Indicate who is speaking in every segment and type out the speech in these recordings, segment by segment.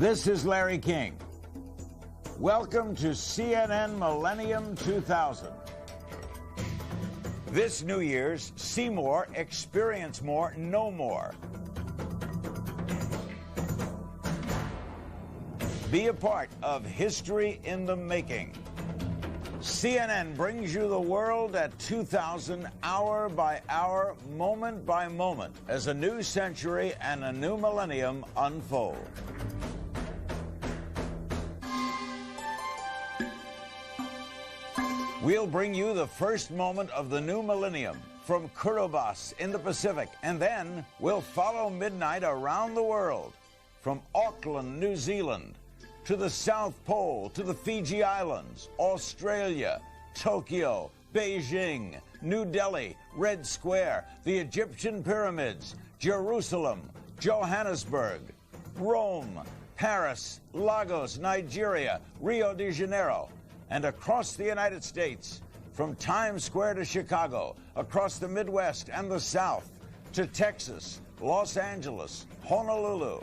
Speaker 1: This is Larry King. Welcome to CNN Millennium 2000. This New Year's, see more, experience more, know more. Be a part of history in the making. CNN brings you the world at 2000, hour by hour, moment by moment, as a new century and a new millennium unfold. We'll bring you the first moment of the new millennium from Kiribati in the Pacific, and then we'll follow midnight around the world, from Auckland, New Zealand, to the South Pole, to the Fiji Islands, Australia, Tokyo, Beijing, New Delhi, Red Square, the Egyptian pyramids, Jerusalem, Johannesburg, Rome, Paris, Lagos, Nigeria, Rio de Janeiro, and across the United States, from Times Square to Chicago, across the Midwest and the South, to Texas, Los Angeles, Honolulu,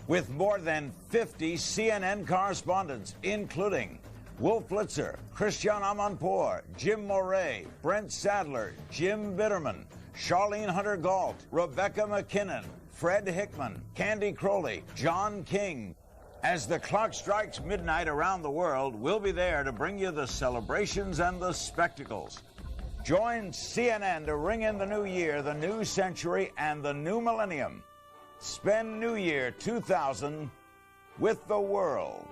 Speaker 1: with more than 50 CNN correspondents, including Wolf Blitzer, Christian Amanpour, Jim Moret, Brent Sadler, Jim Bitterman, Charlene Hunter-Gault, Rebecca McKinnon, Fred Hickman, Candy Crowley, John King. As the clock strikes midnight around the world, we'll be there to bring you the celebrations and the spectacles. Join CNN to ring in the new year, the new century, and the new millennium. Spend New Year 2000 with the world.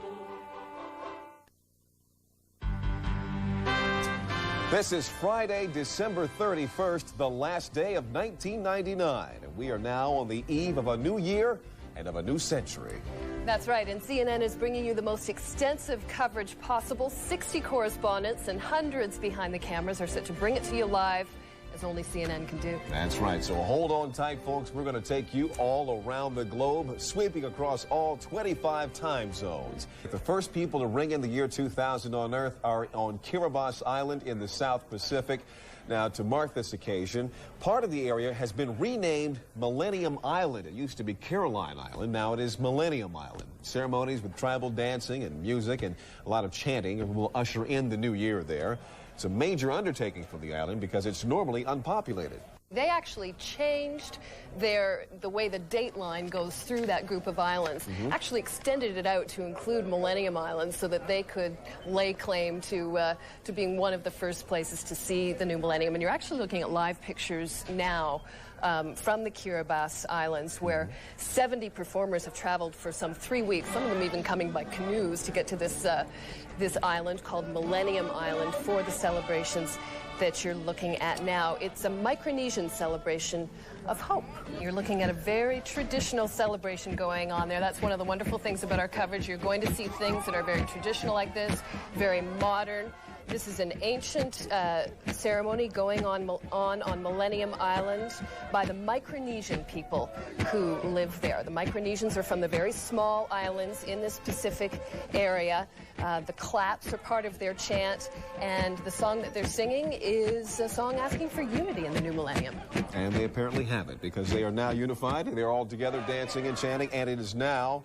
Speaker 2: This is Friday, December 31st, the last day of 1999. And we are now on the eve of a new year and of a new century.
Speaker 3: That's right, and CNN is bringing you the most extensive coverage possible. 60 correspondents and hundreds behind the cameras are set to bring it to you live, as only CNN can do.
Speaker 2: That's right, so hold on tight, folks. We're going to take you all around the globe, sweeping across all 25 time zones. The first people to ring in the year 2000 on Earth are on Kiribati Island in the South Pacific. Now, to mark this occasion, part of the area has been renamed Millennium Island. It used to be Caroline Island. Now it is Millennium Island. Ceremonies with tribal dancing and music and a lot of chanting will usher in the new year there. It's a major undertaking for the island because it's normally unpopulated.
Speaker 3: They actually changed the way the date line goes through that group of islands, actually extended it out to include Millennium Island so that they could lay claim to being one of the first places to see the new millennium. And you're actually looking at live pictures now from the Kiribati Islands, where 70 performers have traveled for some 3 weeks, some of them even coming by canoes to get to this island called Millennium Island for the celebrations that you're looking at now. It's a Micronesian celebration of hope. You're looking at a very traditional celebration going on there. That's one of the wonderful things about our coverage. You're going to see things that are very traditional like this, very modern. This is an ancient ceremony going on Millennium Island by the Micronesian people who live there. The Micronesians are from the very small islands in this Pacific area. The claps are part of their chant, and the song that they're singing is a song asking for unity in the new millennium.
Speaker 2: And they apparently have it, because they are now unified, and they're all together dancing and chanting, and it is now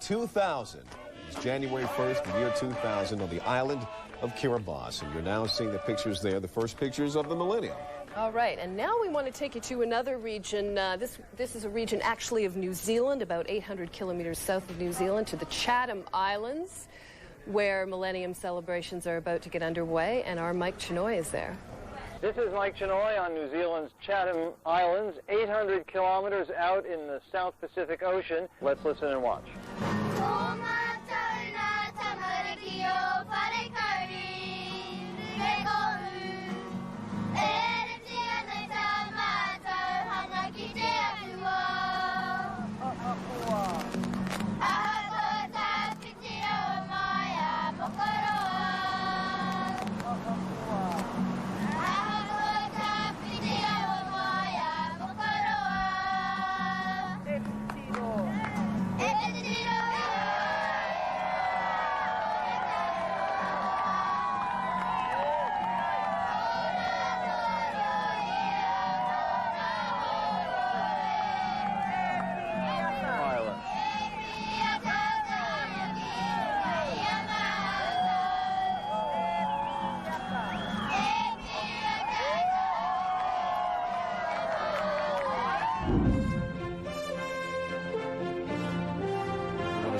Speaker 2: 2000. It's January 1st, the year 2000, on the island of Kiribati, and you're now seeing the pictures there, the first pictures of the millennium.
Speaker 3: All right, and now we want to take you to another region. This is a region actually of New Zealand, about 800 kilometers south of New Zealand, to the Chatham Islands, where millennium celebrations are about to get underway, and our Mike Chinoy is there.
Speaker 4: This is Mike Chinoy on New Zealand's Chatham Islands, 800 kilometers out in the South Pacific Ocean. Let's listen and watch.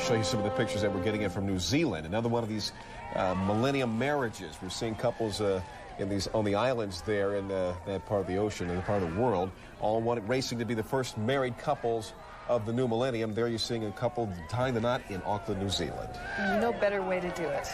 Speaker 2: show you some of the pictures that we're getting in from New Zealand. Another one of these millennium marriages. We're seeing couples on the islands there in that part of the ocean, in the part of the world, all racing to be the first married couples of the new millennium. There you're seeing a couple tying the knot in Auckland, New Zealand.
Speaker 3: No better way to do it.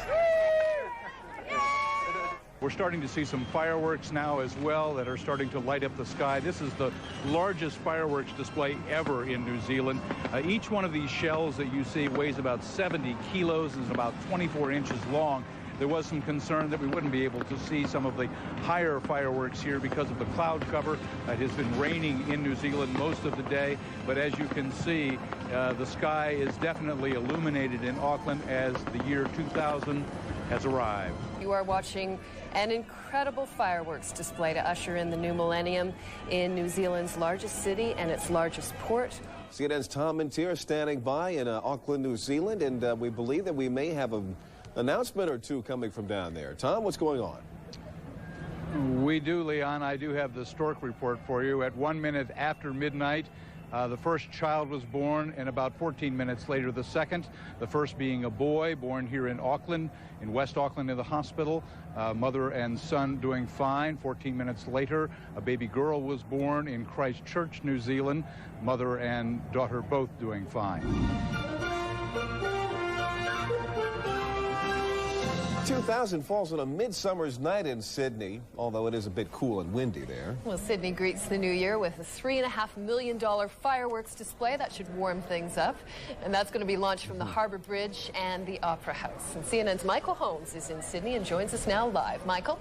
Speaker 5: We're starting to see some fireworks now as well that are starting to light up the sky. This is the largest fireworks display ever in New Zealand. Each one of these shells that you see weighs about 70 kilos and is about 24 inches long. There was some concern that we wouldn't be able to see some of the higher fireworks here because of the cloud cover. It has been raining in New Zealand most of the day, but as you can see, the sky is definitely illuminated in Auckland as the year 2000 has arrived.
Speaker 3: You are watching an incredible fireworks display to usher in the new millennium in New Zealand's largest city and its largest port.
Speaker 2: CNN's Tom Mintier standing by in Auckland, New Zealand, and we believe that we may have an announcement or two coming from down there. Tom, what's going on?
Speaker 5: We do, Leon. I do have the Stork report for you. At 1 minute after midnight, the first child was born, and about 14 minutes later, the second. The first being a boy born here in Auckland, in West Auckland in the hospital. Mother and son doing fine. 14 minutes later, a baby girl was born in Christchurch, New Zealand. Mother and daughter both doing fine.
Speaker 2: 2000 falls on a midsummer's night in Sydney, although it is a bit cool and windy there.
Speaker 3: Well, Sydney greets the new year with a $3.5 million fireworks display. That should warm things up. And that's going to be launched from the Harbour Bridge and the Opera House. And CNN's Michael Holmes is in Sydney and joins us now live. Michael?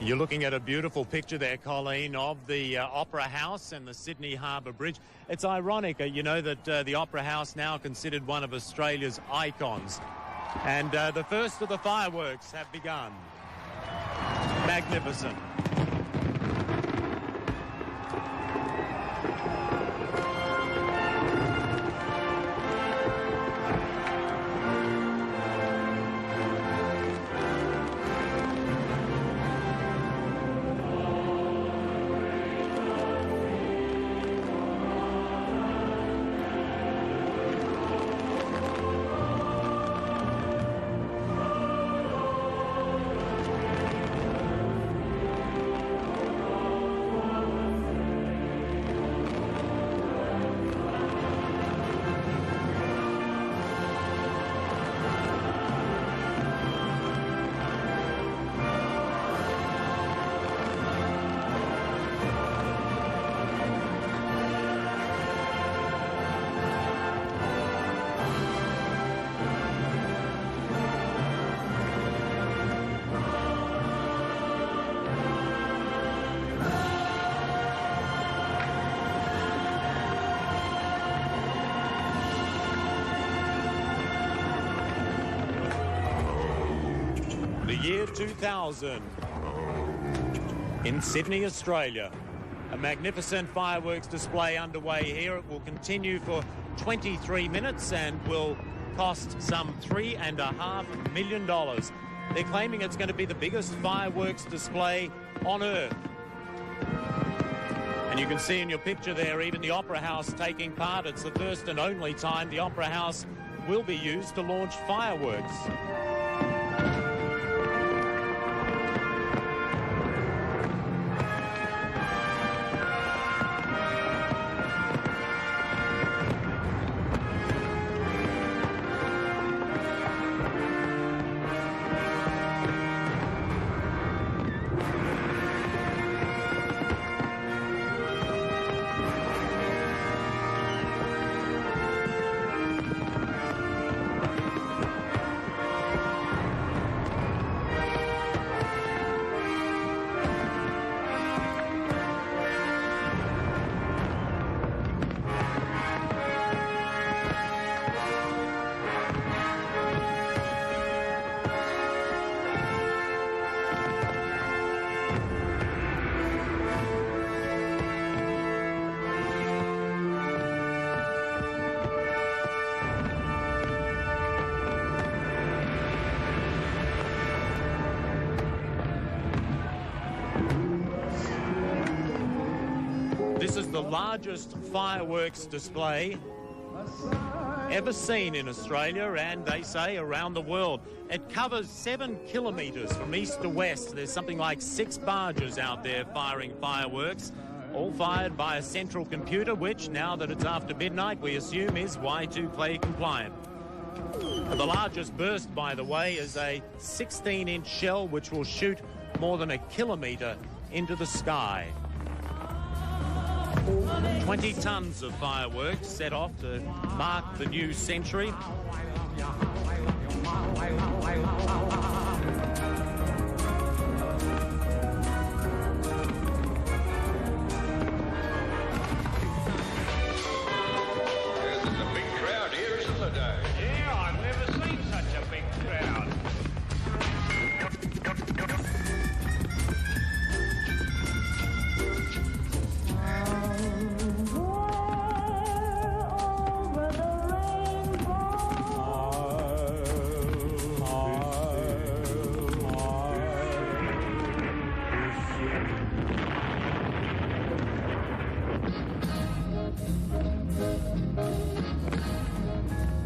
Speaker 6: You're looking at a beautiful picture there, Colleen, of the Opera House and the Sydney Harbour Bridge. It's ironic, you know, that the Opera House now considered one of Australia's icons. And the first of the fireworks have begun. Magnificent. The year 2000 in Sydney, Australia. A magnificent fireworks display underway here. It will continue for 23 minutes and will cost some $3.5 million. They're claiming it's going to be the biggest fireworks display on Earth. And you can see in your picture there, even the Opera House taking part. It's the first and only time the Opera House will be used to launch fireworks. This is the largest fireworks display ever seen in Australia, and they say around the world. It covers 7 kilometres from east to west. There's something like 6 barges out there firing fireworks, all fired by a central computer, which, now that it's after midnight, we assume is Y2K compliant. The largest burst, by the way, is a 16-inch shell which will shoot more than a kilometre into the sky. 20 tonnes of fireworks set off to mark the new century.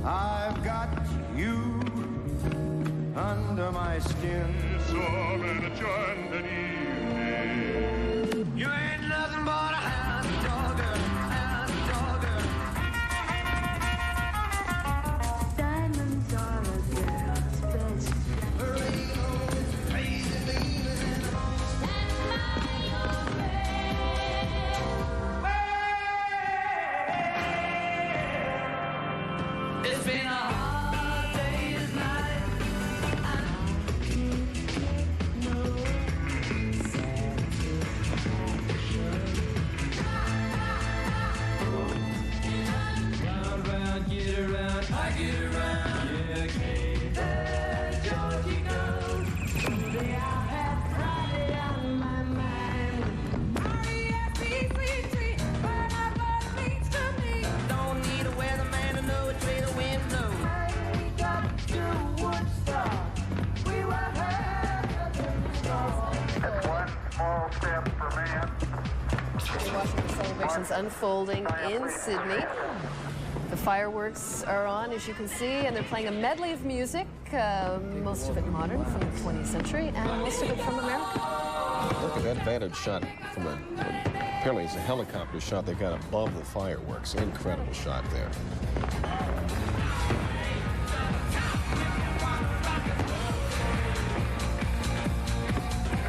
Speaker 7: I've got you under my skin. It's all in a joy and evening. You ain't nothing but a hound dogger, hound dogger. Diamonds are a girl's best friend. Crazy demons and the most it's been a hard day's night. Round, round, get around, I get around. Yeah, okay. Hey, Georgie girl, someday I'll have Friday on my mind. R-E-S-E-C-T, burn up what means to me. Don't need a weatherman to know which way the wind blows. We got to Woodstock. We were heard in the storm. That's one small step for man.
Speaker 3: You're watching the celebrations unfolding in Sydney. The fireworks are on, as you can see, and they're playing a medley of music, most of it modern from the 20th century, and most of it from America.
Speaker 2: Look at that vantage shot from apparently it's a helicopter shot they got above the fireworks. Incredible shot there.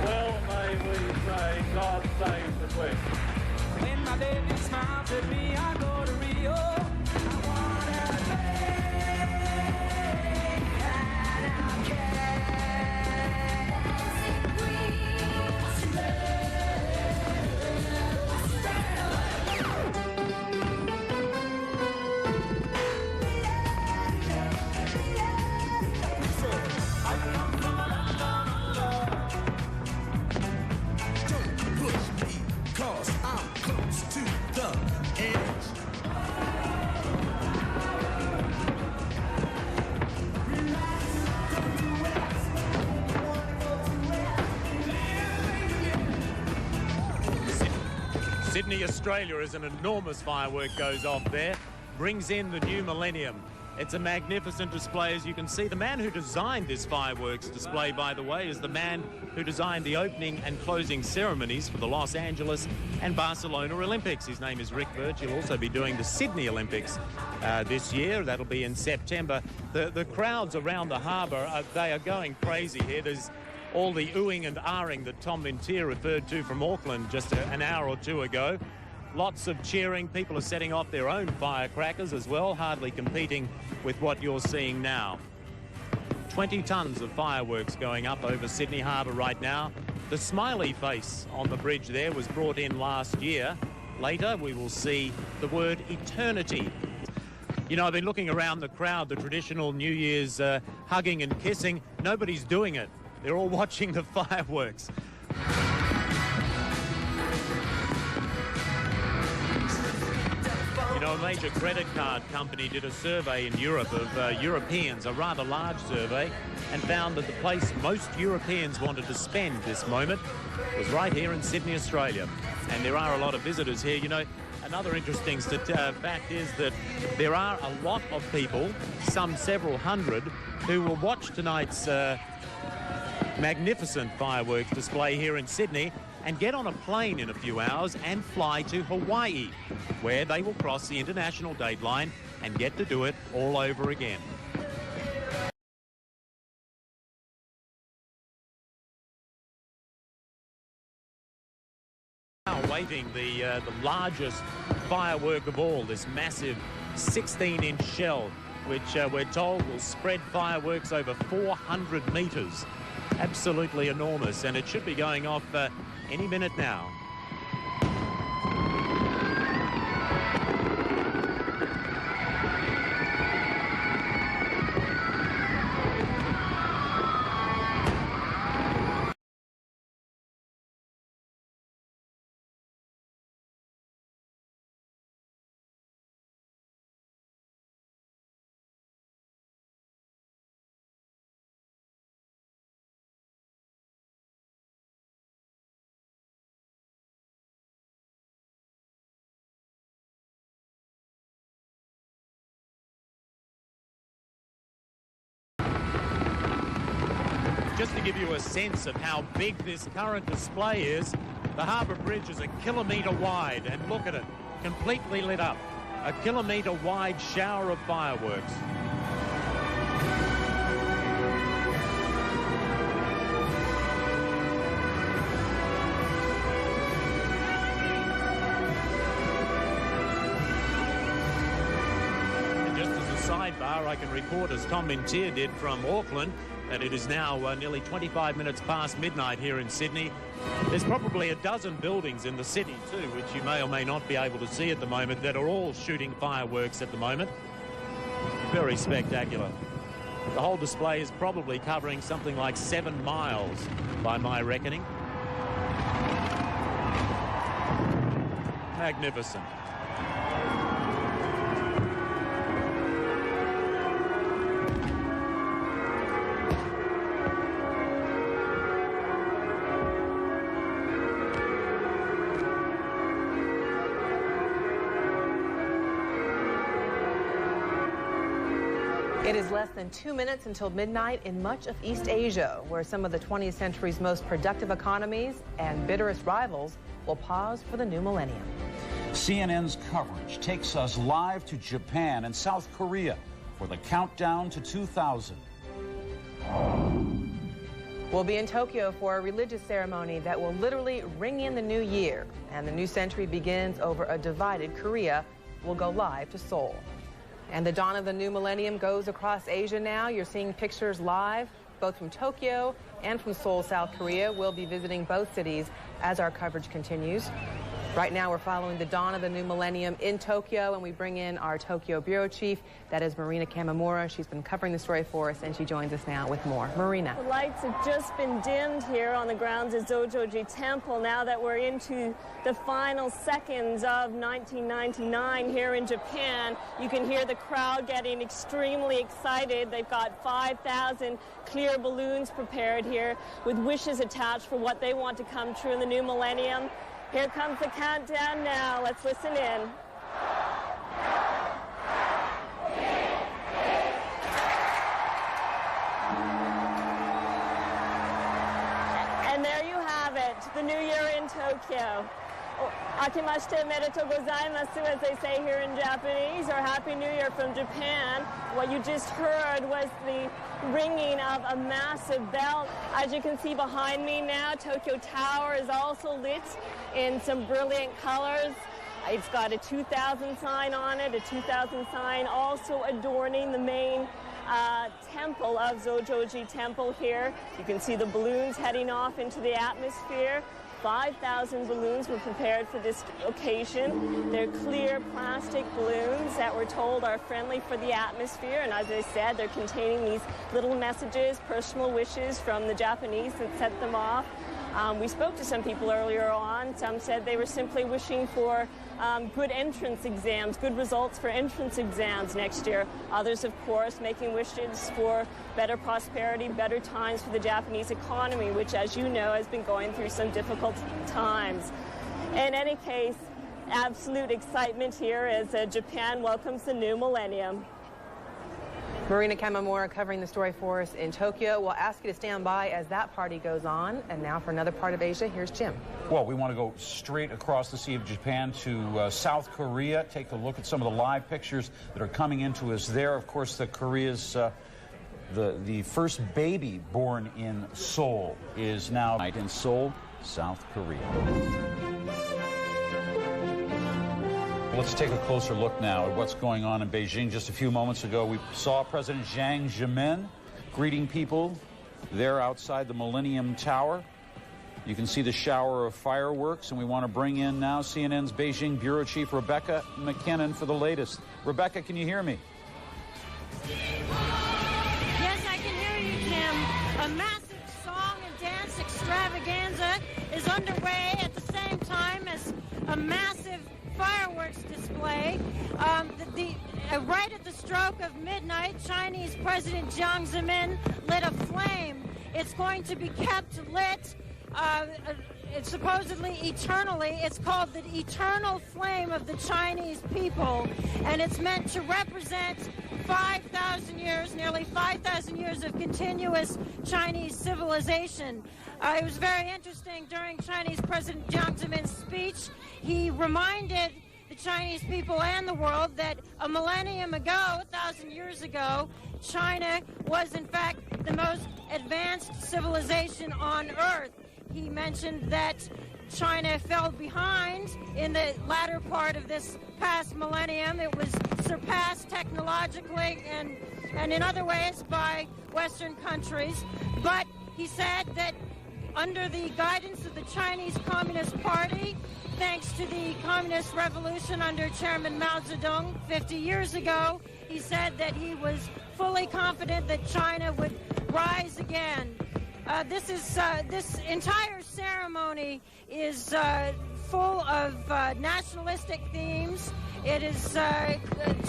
Speaker 8: Well, may we say, God save the Queen. When my baby smiles at me, I go to Rio. I wanna
Speaker 6: Sydney, Australia, as an enormous firework goes off there, brings in the new millennium. It's a magnificent display, as you can see. The man who designed this fireworks display, by the way, is the man who designed the opening and closing ceremonies for the Los Angeles and Barcelona Olympics. His name is Rick Birch. He'll also be doing the Sydney Olympics this year. That'll be in September. The crowds around the harbour, they are going crazy here. There's all the oohing and ahhing that Tom Mintier referred to from Auckland just an hour or two ago. Lots of cheering. People are setting off their own firecrackers as well, hardly competing with what you're seeing now. 20 tonnes of fireworks going up over Sydney Harbour right now. The smiley face on the bridge there was brought in last year. Later, we will see the word eternity. You know, I've been looking around the crowd, the traditional New Year's hugging and kissing. Nobody's doing it. They're all watching the fireworks. You know, a major credit card company did a survey in Europe of Europeans, a rather large survey, and found that the place most Europeans wanted to spend this moment was right here in Sydney, Australia. And there are a lot of visitors here. You know, Another interesting fact is that there are a lot of people, some several hundred, who will watch tonight's magnificent fireworks display here in Sydney and get on a plane in a few hours and fly to Hawaii, where they will cross the international date line and get to do it all over again. Waving the largest firework of all, this massive 16-inch shell, which we're told will spread fireworks over 400 metres. Absolutely enormous, and it should be going off any minute now. Just to give you a sense of how big this current display is, the Harbour Bridge is 1 kilometre wide, and look at it, completely lit up. 1 kilometre wide shower of fireworks. And just as a sidebar, I can report, as Tom Mintier did from Auckland, that it is now nearly 25 minutes past midnight here in Sydney. There's probably a dozen buildings in the city too, which you may or may not be able to see at the moment, that are all shooting fireworks at the moment. Very spectacular. The whole display is probably covering something like 7 miles by my reckoning. Magnificent.
Speaker 9: It is less than 2 minutes until midnight in much of East Asia, where some of the 20th century's most productive economies and bitterest rivals will pause for the new millennium.
Speaker 10: CNN's coverage takes us live to Japan and South Korea for the countdown to 2000.
Speaker 9: We'll be in Tokyo for a religious ceremony that will literally ring in the new year, and the new century begins over a divided Korea. We'll go live to Seoul. And the dawn of the new millennium goes across Asia now. You're seeing pictures live, both from Tokyo and from Seoul, South Korea. We'll be visiting both cities as our coverage continues. Right now, we're following the dawn of the new millennium in Tokyo, and we bring in our Tokyo bureau chief. That is Marina Kamimura. She's been covering the story for us, and she joins us now with more. Marina.
Speaker 11: The lights have just been dimmed here on the grounds of Zojoji Temple now that we're into the final seconds of 1999 here in Japan. You can hear the crowd getting extremely excited. They've got 5,000 clear balloons prepared here with wishes attached for what they want to come true in the new millennium. Here comes the countdown now. Let's listen in. And there you have it, the new year in Tokyo. Akimashite omedetou gozaimasu, as they say here in Japanese, or Happy New Year from Japan. What you just heard was the ringing of a massive bell. As you can see behind me now, Tokyo Tower is also lit in some brilliant colors. It's got a 2000 sign on it, a 2000 sign also adorning the main temple of Zojoji Temple here. You can see the balloons heading off into the atmosphere. 5,000 balloons were prepared for this occasion. They're clear plastic balloons that we're told are friendly for the atmosphere, and as I said, they're containing these little messages, personal wishes from the Japanese that set them off. We spoke to some people earlier on. Some said they were simply wishing for good entrance exams, good results for entrance exams next year. Others, of course, making wishes for better prosperity, better times for the Japanese economy, which, as you know, has been going through some difficult times. In any case, absolute excitement here as Japan welcomes the new millennium.
Speaker 9: Marina Kamamura covering the story for us in Tokyo. We'll ask you to stand by as that party goes on. And now for another part of Asia, here's Jim.
Speaker 10: Well, we want to go straight across the Sea of Japan to South Korea. Take a look at some of the live pictures that are coming into us there. Of course, Korea's the first baby born in Seoul is now in Seoul, South Korea. Let's take a closer look now at what's going on in Beijing. Just a few moments ago, we saw President Jiang Zemin greeting people there outside the Millennium Tower. You can see the shower of fireworks, and we want to bring in now CNN's Beijing Bureau Chief Rebecca McKinnon for the latest. Rebecca, can you hear me?
Speaker 12: Yes, I can hear you, Tim. A massive song and dance extravaganza is underway at the same time as a massive fireworks display. Right at the stroke of midnight, Chinese President Jiang Zemin lit a flame. It's going to be kept lit it's supposedly eternally. It's called the eternal flame of the Chinese people, and it's meant to represent 5,000 years, nearly 5,000 years of continuous Chinese civilization. It was very interesting during Chinese President Jiang Zemin's speech. He reminded the Chinese people and the world that a millennium ago, 1,000 years ago, China was in fact the most advanced civilization on earth. He mentioned that China fell behind in the latter part of this past millennium. It was surpassed technologically and in other ways by Western countries. But he said that under the guidance of the Chinese Communist Party, thanks to the Communist Revolution under Chairman Mao Zedong 50 years ago, he said that he was fully confident that China would rise again. This entire ceremony is full of nationalistic themes. It is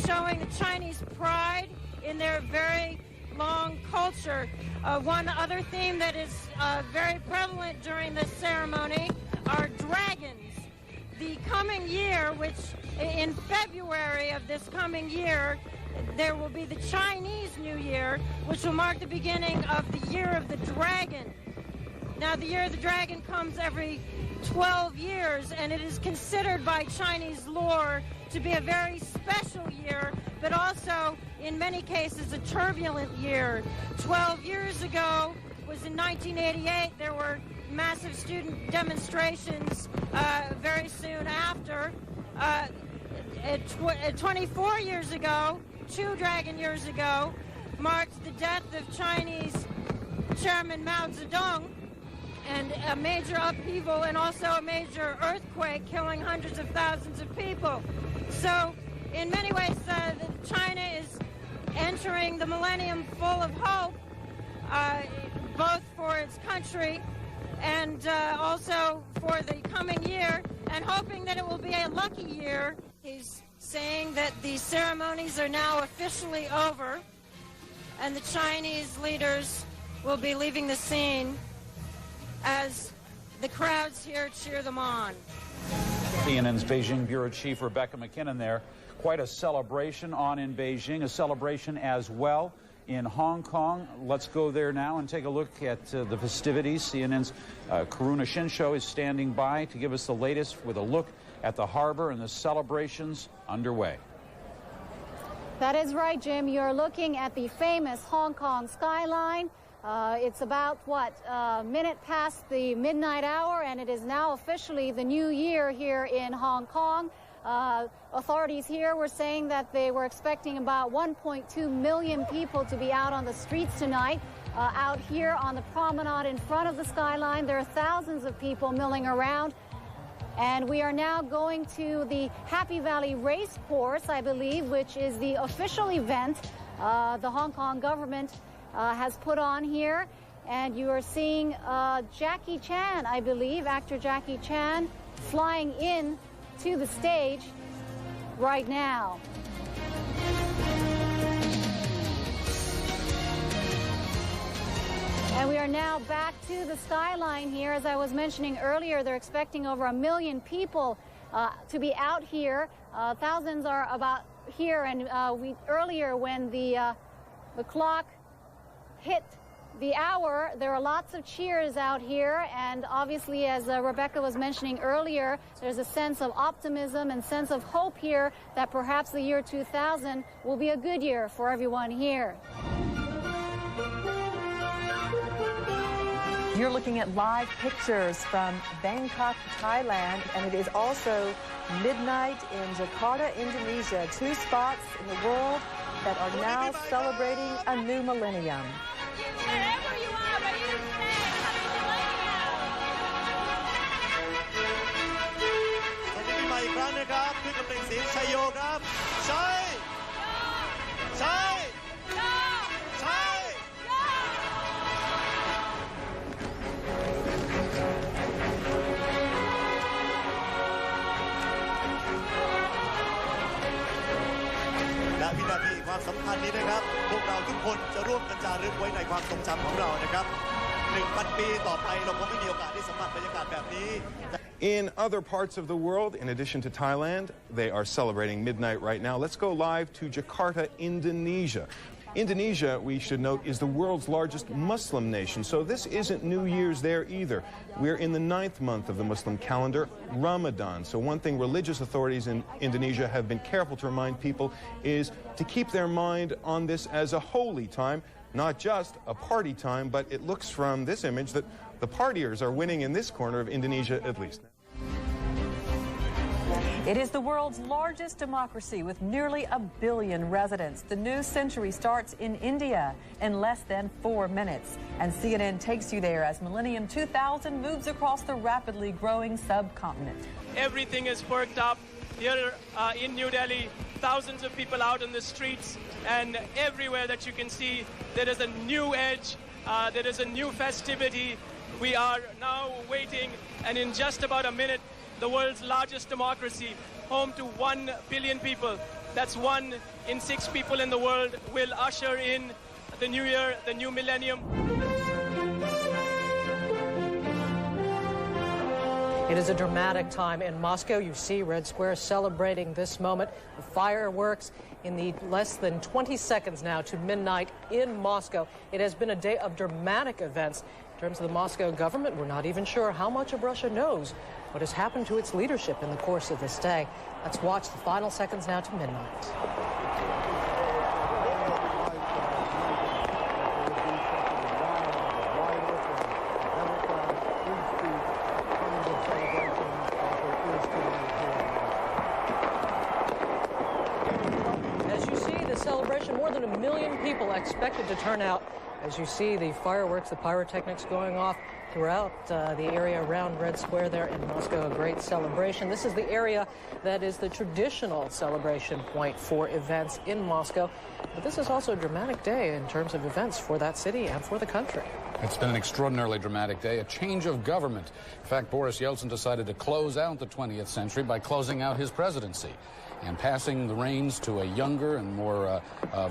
Speaker 12: showing the Chinese pride in their very long culture. One other theme that is very prevalent during this ceremony are dragons. The coming year, which in February of this coming year, there will be the Chinese New Year, which will mark the beginning of the Year of the Dragon. Now, the Year of the Dragon comes every 12 years, and it is considered by Chinese lore to be a very special year, but also, in many cases, a turbulent year. 12 years ago was in 1988. There were massive student demonstrations very soon after. 24 years ago, 2 dragon years ago, marked the death of Chinese Chairman Mao Zedong, and a major upheaval and also a major earthquake killing hundreds of thousands of people. So in many ways, China is entering the millennium full of hope, both for its country and also for the coming year, and hoping that it will be a lucky year. He's saying that the ceremonies are now officially over, and the Chinese leaders will be leaving the scene as the crowds here cheer them on.
Speaker 10: CNN's Beijing Bureau Chief Rebecca McKinnon there. Quite a celebration on in Beijing, a celebration as well in Hong Kong. Let's go there now and take a look at the festivities. CNN's Karuna Shinsho is standing by to give us the latest with a look at the harbor and the celebrations underway.
Speaker 13: That is right, Jim. You're looking at the famous Hong Kong skyline. It's about, a minute past the midnight hour, and it is now officially the new year here in Hong Kong. Authorities here were saying that they were expecting about 1.2 million people to be out on the streets tonight. Out here on the promenade in front of the skyline, there are thousands of people milling around. And we are now going to the Happy Valley Race Course, I believe, which is the official event the Hong Kong government has put on here. And you are seeing Jackie Chan, I believe, actor Jackie Chan, flying in to the stage right now. And we are now back to the skyline here. As I was mentioning earlier, they're expecting over 1 million people to be out here. Thousands are about here, and earlier when the clock hit the hour, there are lots of cheers out here, and obviously, as Rebecca was mentioning earlier, there's a sense of optimism and sense of hope here that perhaps the year 2000 will be a good year for everyone here.
Speaker 14: You're looking at live pictures from Bangkok, Thailand, and it is also midnight in Jakarta, Indonesia, 2 spots in the world that are now celebrating a new millennium.
Speaker 7: Wherever you are, ready to stay. Happy millennium.
Speaker 15: สวัสดีปีใหม่อีกครั้งนะครับขึ้นกับเพลงเสียงชัยโยครับใช่ใช่ใช่ และวินาทีความสำคัญนี้นะครับพวกเราทุกคนจะร่วมกันจารึกไว้ในความทรงจำของเรานะครับ 1,000 ปีต่อไปเราคงไม่มีโอกาสได้สัมผัสบรรยากาศแบบนี้
Speaker 16: In other parts of the world, in addition to Thailand, they are celebrating midnight right now. Let's go live to Jakarta, Indonesia. Indonesia, we should note, is the world's largest Muslim nation, so this isn't New Year's there either. We're in the 9th month of the Muslim calendar, Ramadan. So one thing religious authorities in Indonesia have been careful to remind people is to keep their mind on this as a holy time, not just a party time, but it looks from this image that the partiers are winning in this corner of Indonesia at least.
Speaker 14: It is the world's largest democracy with nearly 1 billion residents. The new century starts in India in less than 4 minutes. And CNN takes you there as Millennium 2000 moves across the rapidly growing subcontinent.
Speaker 17: Everything is perked up. Here in New Delhi, thousands of people out on the streets, and everywhere that you can see, there is a new edge, there is a new festivity. We are now waiting, and in just about a minute, the world's largest democracy, home to 1 billion people. That's 1 in 6 people in the world, will usher in the new year, the new millennium.
Speaker 18: It is a dramatic time in Moscow. You see Red Square celebrating this moment. The fireworks in the less than 20 seconds now to midnight in Moscow. It has been a day of dramatic events. In terms of the Moscow government, we're not even sure how much of Russia knows what has happened to its leadership in the course of this day. Let's watch the final seconds now to midnight. As you see, the celebration, more than 1 million people expected to turn out. As you see the fireworks, the pyrotechnics going off throughout the area around Red Square there in Moscow, a great celebration. This is the area that is the traditional celebration point for events in Moscow. But this is also a dramatic day in terms of events for that city and for the country.
Speaker 10: It's been an extraordinarily dramatic day, a change of government. In fact, Boris Yeltsin decided to close out the 20th century by closing out his presidency and passing the reins to a younger and more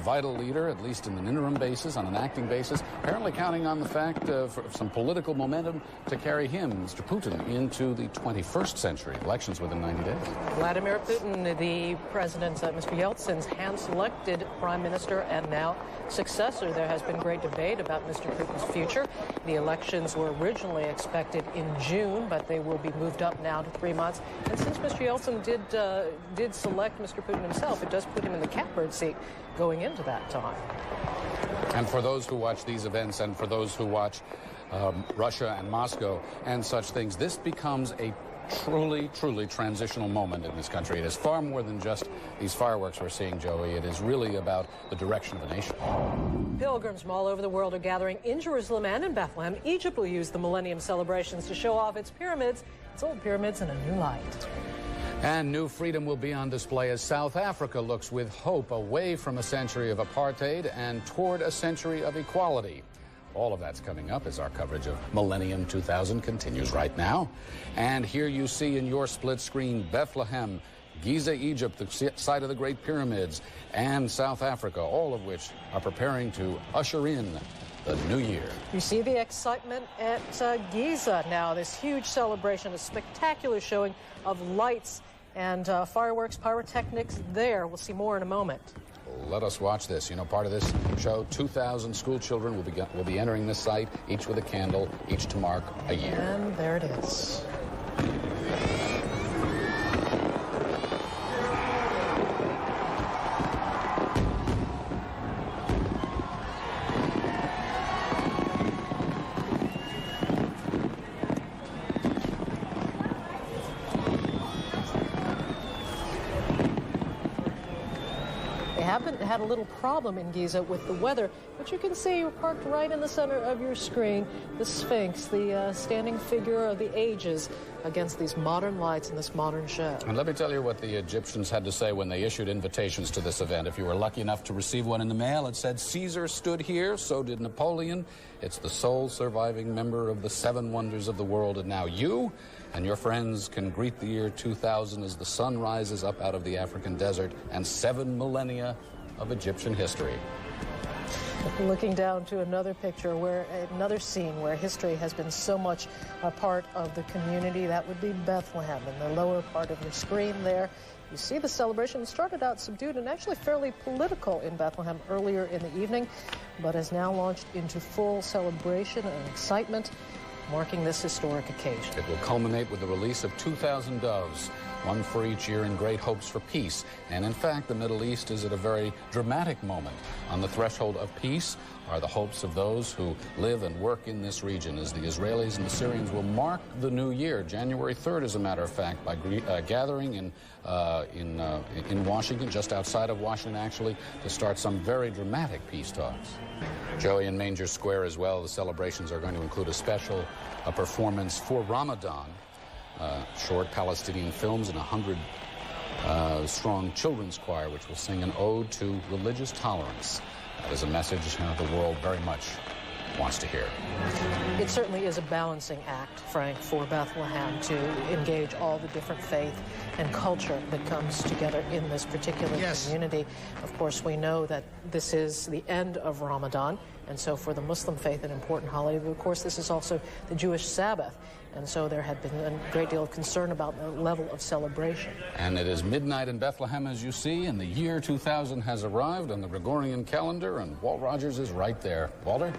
Speaker 10: vital leader, at least in an interim basis, on an acting basis, apparently counting on the fact of some political momentum to carry him, Mr. Putin, into the 21st century, elections within 90 days.
Speaker 18: Vladimir Putin, the president, Mr. Yeltsin's hand-selected prime minister and now successor. There has been great debate about Mr. Putin's future. The elections were originally expected in June, but they will be moved up now to 3 months. And since Mr. Yeltsin did select Mr. Putin himself, it does put him in the catbird seat going into that time.
Speaker 10: And for those who watch these events and for those who watch Russia and Moscow and such things, this becomes a truly, truly transitional moment in this country. It is far more than just these fireworks we're seeing, Joey. It is really about the direction of a nation.
Speaker 18: Pilgrims from all over the world are gathering in Jerusalem and in Bethlehem. Egypt will use the Millennium celebrations to show off its pyramids, its old pyramids, in a new light.
Speaker 10: And new freedom will be on display as South Africa looks with hope away from a century of apartheid and toward a century of equality. All of that's coming up as our coverage of Millennium 2000 continues right now. And here you see in your split screen Bethlehem, Giza, Egypt, the site of the Great Pyramids, and South Africa, all of which are preparing to usher in
Speaker 19: the new year.
Speaker 18: You see the excitement at Giza now, this huge celebration, a spectacular showing of lights and fireworks, pyrotechnics there. We'll see more in a moment.
Speaker 19: Let us watch this. You know, part of this show, 2,000 school children will be entering this site, each with a candle, each to mark a year.
Speaker 18: And there it is. Had a little problem in Giza with the weather, but you can see parked right in the center of your screen the Sphinx, the standing figure of the ages against these modern lights in this modern show.
Speaker 19: And let me tell you what the Egyptians had to say when they issued invitations to this event. If you were lucky enough to receive one in the mail, it said, "Caesar stood here, so did Napoleon. It's the sole surviving member of the 7 wonders of the world, and now you and your friends can greet the year 2000 as the sun rises up out of the African desert and 7 millennia of Egyptian history."
Speaker 18: Looking down to another picture, another scene where history has been so much a part of the community. That would be Bethlehem. In the lower part of your screen there, you see the celebration started out subdued and actually fairly political in Bethlehem earlier in the evening, but has now launched into full celebration and excitement, marking this historic occasion.
Speaker 19: It will culminate with the release of 2,000 doves, one for each year, in great hopes for peace. And in fact, the Middle East is at a very dramatic moment. On the threshold of peace are the hopes of those who live and work in this region, as the Israelis and the Syrians will mark the new year, January 3rd, as a matter of fact, by gathering in Washington, just outside of Washington, actually, to start some very dramatic peace talks. Joey, in Manger Square as well, the celebrations are going to include a performance for Ramadan, short Palestinian films, and 100-strong children's choir, which will sing an ode to religious tolerance. That is a message the world very much wants to hear.
Speaker 18: It certainly is a balancing act, Frank, for Bethlehem to engage all the different faith and culture that comes together in this particular community. Of course, we know that this is the end of Ramadan, and so for the Muslim faith, an important holiday. But of course, this is also the Jewish Sabbath, and so there had been a great deal of concern about the level of celebration.
Speaker 19: And it is midnight in Bethlehem, as you see, and the year 2000 has arrived on the Gregorian calendar, and Walt Rogers is right there. Walter?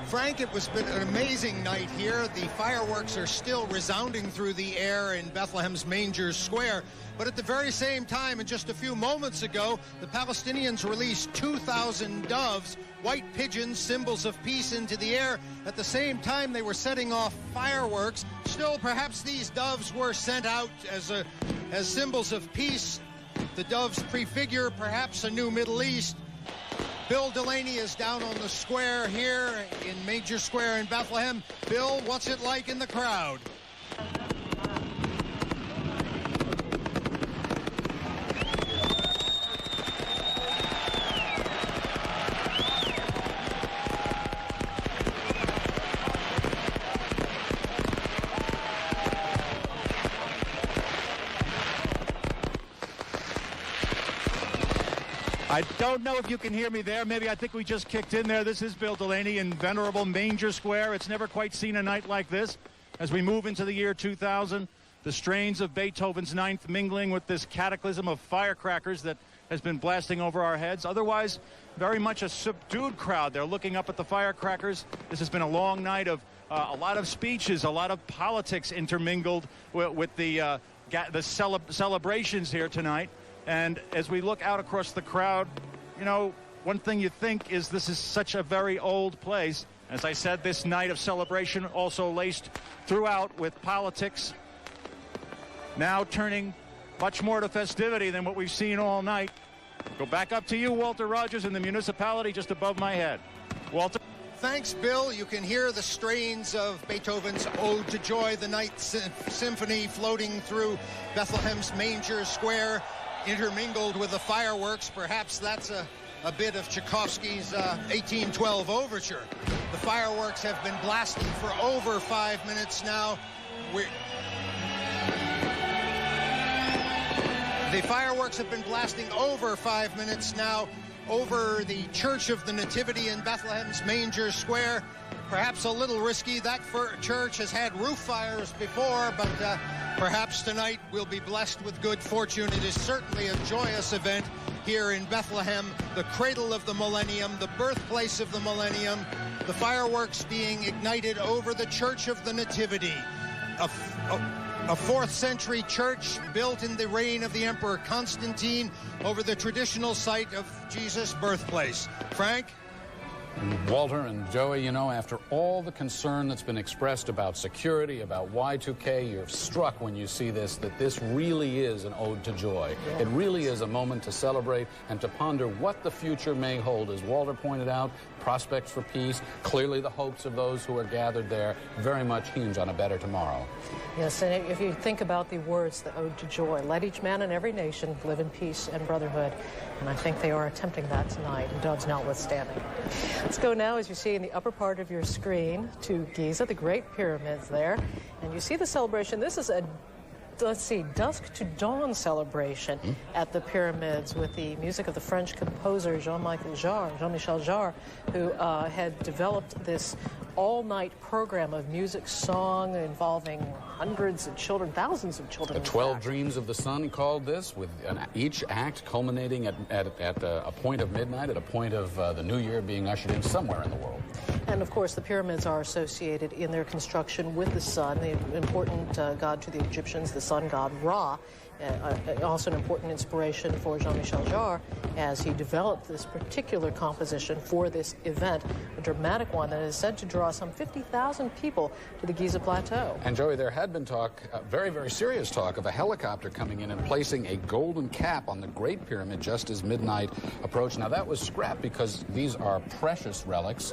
Speaker 20: Frank, it was been an amazing night here. The fireworks are still resounding through the air in Bethlehem's Manger Square. But at the very same time, and just a few moments ago, the Palestinians released 2,000 doves, white pigeons, symbols of peace, into the air. At the same time, they were setting off fireworks. Still, perhaps these doves were sent out as symbols of peace. The doves prefigure perhaps a new Middle East. Bill Delaney is down on the square here in Manger Square in Bethlehem. Bill, what's it like in the crowd?
Speaker 5: I don't know if you can hear me there. Maybe I think we just kicked in there. This is Bill Delaney in venerable Manger Square. It's never quite seen a night like this. As we move into the year 2000, the strains of Beethoven's Ninth mingling with this cataclysm of firecrackers that has been blasting over our heads. Otherwise, very much a subdued crowd. They're looking up at the firecrackers. This has been a long night of a lot of speeches, a lot of politics intermingled with the celebrations here tonight. And as we look out across the crowd, you know, one thing you think is this is such a very old place. As I said, this night of celebration also laced throughout with politics, now turning much more to festivity than what we've seen all night. Go back up to you, Walter Rogers, in the municipality just above my head. Walter?
Speaker 20: Thanks, Bill. You can hear the strains of Beethoven's Ode to Joy, the Ninth Symphony, floating through Bethlehem's Manger Square, intermingled with the fireworks. Perhaps that's a bit of Tchaikovsky's 1812 overture. The fireworks have been blasting for over 5 minutes now. The fireworks have been blasting over 5 minutes now. over the Church of the Nativity in Bethlehem's Manger Square. Perhaps a little risky. That church has had roof fires before, but perhaps tonight we'll be blessed with good fortune. It is certainly a joyous event here in Bethlehem, the cradle of the millennium, the birthplace of the millennium, the fireworks being ignited over the Church of the Nativity, a 4th century church built in the reign of the Emperor Constantine over the traditional site of Jesus' birthplace. Frank?
Speaker 19: Walter and Joey, you know, after all the concern that's been expressed about security, about Y2K, you're struck when you see this, that this really is an ode to joy. Yes. It really is a moment to celebrate and to ponder what the future may hold. As Walter pointed out, prospects for peace, clearly the hopes of those who are gathered there very much hinge on a better tomorrow.
Speaker 18: Yes, and if you think about the words, the ode to joy, let each man in every nation live in peace and brotherhood. And I think they are attempting that tonight, doves notwithstanding. Let's go now, as you see in the upper part of your screen, to Giza, the Great Pyramids there. And you see the celebration. This is a, let's see, dusk to dawn celebration at the pyramids with the music of the French composer Jean-Michel Jarre, who had developed this all-night program of music, song involving hundreds of children, thousands of children.
Speaker 19: The 12 Dreams of the Sun called this, with each act culminating at a point of midnight, at a point of the new year being ushered in somewhere in the world.
Speaker 18: And of course, the pyramids are associated in their construction with the sun, the important god to the Egyptians, the sun god Ra. Also an important inspiration for Jean-Michel Jarre as he developed this particular composition for this event, a dramatic one that is said to draw some 50,000 people to the Giza Plateau.
Speaker 19: And Joey, there had been talk, very, very serious talk, of a helicopter coming in and placing a golden cap on the Great Pyramid just as midnight approached. Now that was scrapped because these are precious relics,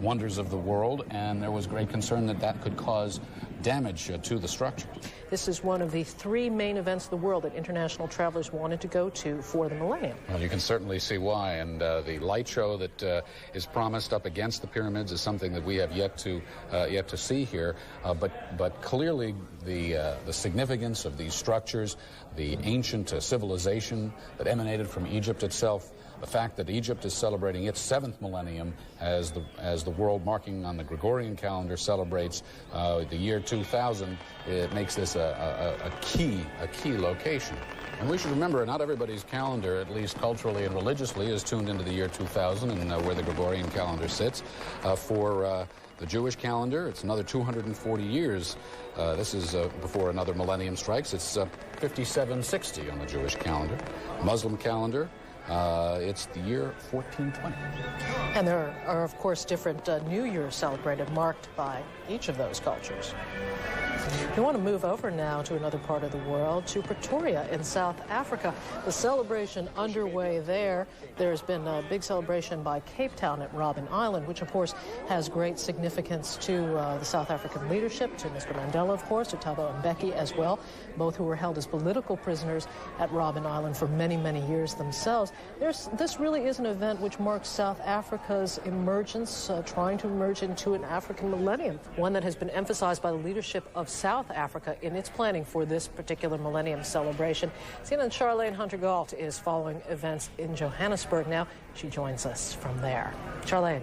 Speaker 19: wonders of the world, and there was great concern that that could cause damage to the structure.
Speaker 18: This is one of the 3 main events of the world that international travelers wanted to go to for the millennium.
Speaker 19: Well, you can certainly see why, and the light show that is promised up against the pyramids is something that we have yet to see here. But clearly, the significance of these structures, the ancient civilization that emanated from Egypt itself, the fact that Egypt is celebrating its 7th millennium as the world, marking on the Gregorian calendar, celebrates the year 2000, it makes this a key location. And we should remember, not everybody's calendar, at least culturally and religiously, is tuned into the year 2000 and where the Gregorian calendar sits. For the Jewish calendar, it's another 240 years. This is before another millennium strikes. It's 5760 on the Jewish calendar. Muslim calendar, it's the year 1420.
Speaker 18: And there are, of course, different New Years celebrated, marked by each of those cultures. We want to move over now to another part of the world, to Pretoria in South Africa. The celebration underway there. There's been a big celebration by Cape Town at Robben Island, which, of course, has great significance to the South African leadership, to Mr. Mandela, of course, to Thabo Mbeki as well, both who were held as political prisoners at Robben Island for many, many years themselves. This really is an event which marks South Africa's emergence, trying to emerge into an African millennium, one that has been emphasized by the leadership of South Africa in its planning for this particular millennium celebration. CNN Charlene Hunter-Gault is following events in Johannesburg now. She joins us from there. Charlene.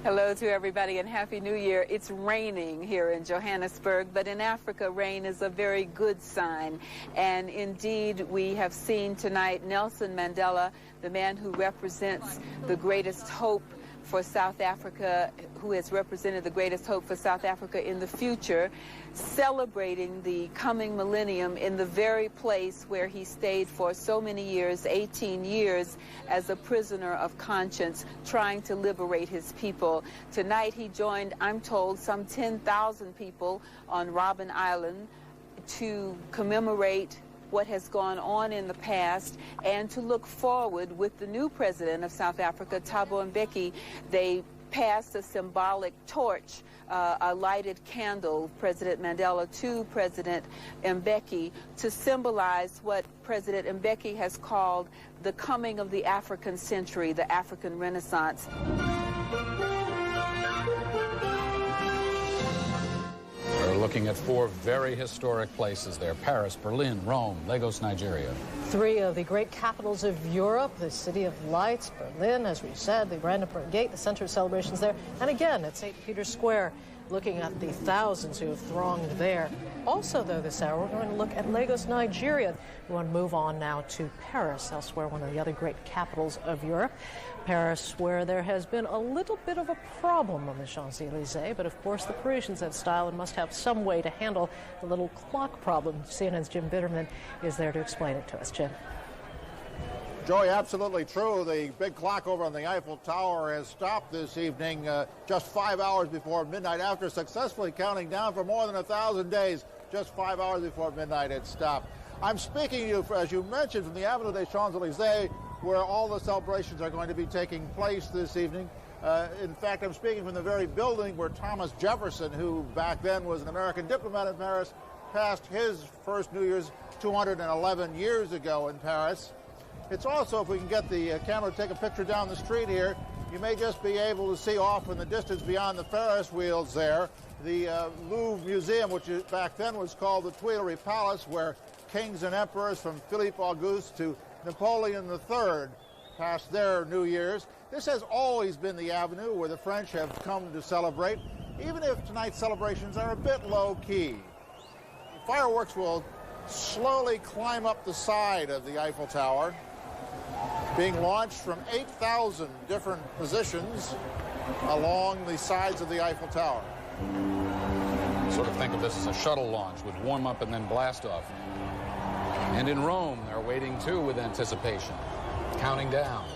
Speaker 21: Hello to everybody and Happy New Year. It's raining here in Johannesburg, but in Africa, rain is a very good sign. And indeed, we have seen tonight Nelson Mandela, the man who represents the greatest hope for South Africa, who has represented the greatest hope for South Africa in the future, celebrating the coming millennium in the very place where he stayed for so many years, 18 years, as a prisoner of conscience, trying to liberate his people. Tonight he joined, I'm told, some 10,000 people on Robben Island to commemorate what has gone on in the past and to look forward with the new president of South Africa, Thabo Mbeki. They passed a symbolic torch, a lighted candle, President Mandela to President Mbeki, to symbolize what President Mbeki has called the coming of the African century, the African Renaissance.
Speaker 19: looking at 4 very historic places there: Paris, Berlin, Rome, Lagos, Nigeria.
Speaker 18: 3 of the great capitals of Europe, the City of Lights, Berlin, as we said, the Brandenburg Gate, the center of celebrations there, and again at St. Peter's Square, looking at the thousands who have thronged there. Also, though, this hour, we're going to look at Lagos, Nigeria. We want to move on now to Paris, elsewhere, one of the other great capitals of Europe. Paris, where there has been a little bit of a problem on the Champs-Élysées, but of course the Parisians have style and must have some way to handle the little clock problem. CNN's Jim Bitterman is there to explain it to us. Jim.
Speaker 1: Joey, absolutely true. The big clock over on the Eiffel Tower has stopped this evening just 5 hours before midnight after successfully counting down for more than 1,000 days. Just 5 hours before midnight it stopped. I'm speaking to you, as you mentioned, from the Avenue des Champs-Élysées, where all the celebrations are going to be taking place this evening. In fact, I'm speaking from the very building where Thomas Jefferson, who back then was an American diplomat in Paris, passed his first New Year's 211 years ago in Paris. It's also, if we can get the camera to take a picture down the street here, you may just be able to see off in the distance beyond the Ferris wheels there, the Louvre Museum, which back then was called the Tuileries Palace, where kings and emperors from Philippe Auguste to Napoleon III passed their New Year's. This has always been the avenue where the French have come to celebrate, even if tonight's celebrations are a bit low-key. Fireworks will slowly climb up the side of the Eiffel Tower, being launched from 8,000 different positions along the sides of the Eiffel Tower.
Speaker 19: Sort of think of this as a shuttle launch with warm-up and then blast-off. And in Rome, they're waiting, too, with anticipation, counting down.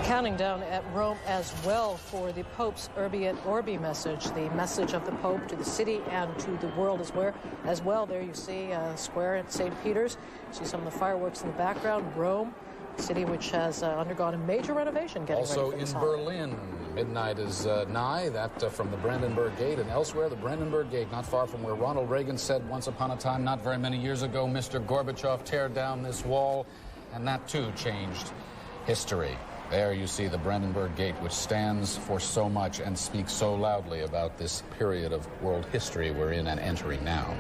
Speaker 18: Counting down at Rome as well for the Pope's Urbi et Orbi message, the message of the Pope to the city and to the world as well. There you see a square at St. Peter's. You see some of the fireworks in the background. Rome, a city which has undergone a major renovation.
Speaker 19: Also in Berlin, midnight is nigh. That from the Brandenburg Gate and elsewhere. The Brandenburg Gate, not far from where Ronald Reagan said once upon a time, not very many years ago, Mr. Gorbachev, tear down this wall. And that, too, changed history. There you see the Brandenburg Gate, which stands for so much and speaks so loudly about this period of world history we're in and entering now.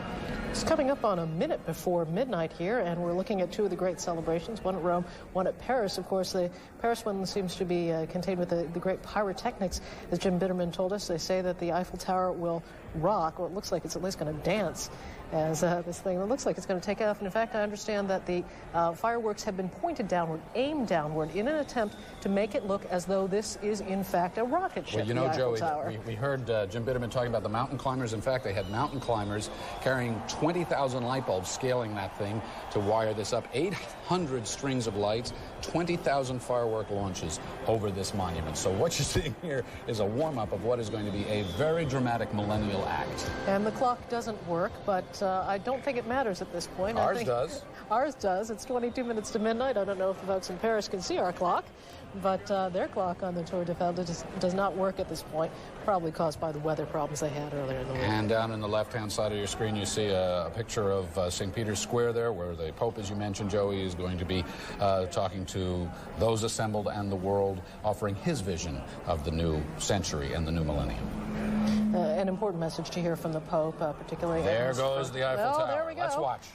Speaker 18: It's coming up on a minute before midnight here, and we're looking at 2 of the great celebrations, one at Rome, one at Paris. Of course, the Paris one seems to be contained with the great pyrotechnics. As Jim Bitterman told us, they say that the Eiffel Tower will rock, or it looks like it's at least going to dance as this thing. It looks like it's going to take off. And in fact, I understand that the fireworks have been pointed downward, aimed downward, in an attempt to make it look as though this is, in fact, a rocket ship.
Speaker 19: Well, you know, Joey, we heard Jim Bitterman talking about the mountain climbers. In fact, they had mountain climbers carrying 20,000 light bulbs, scaling that thing to wire this up. 800 strings of lights, 20,000 firework launches over this monument. So what you're seeing here is a warm-up of what is going to be a very dramatic millennial act.
Speaker 18: And the clock doesn't work, but I don't think it matters at this point.
Speaker 19: Ours does.
Speaker 18: Ours does. It's 22 minutes to midnight. I don't know if the folks in Paris can see our clock, but their clock on the Tour de France does not work at this point, probably caused by the weather problems they had earlier in the week.
Speaker 19: And down in the left-hand side of your screen, you see a picture of St. Peter's Square there, where the Pope, as you mentioned, Joey, is going to be talking to those assembled and the world, offering his vision of the new century and the new millennium.
Speaker 18: An important message to hear from the Pope, particularly.
Speaker 19: There goes the Eiffel Tower.
Speaker 18: There we go.
Speaker 19: Let's watch.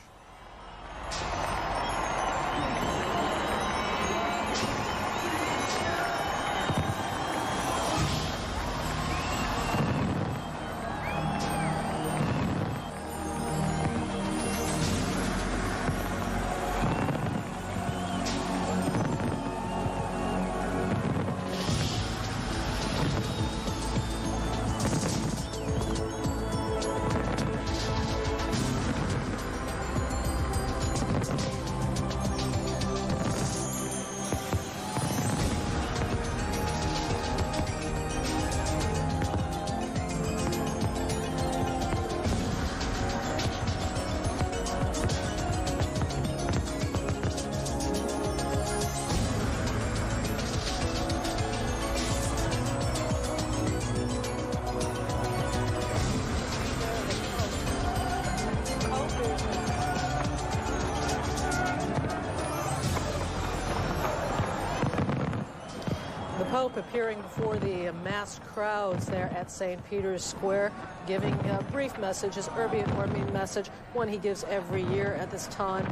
Speaker 18: Pope appearing before the massed crowds there at St. Peter's Square, giving a brief message, his Urbi et Orbi message, one he gives every year at this time.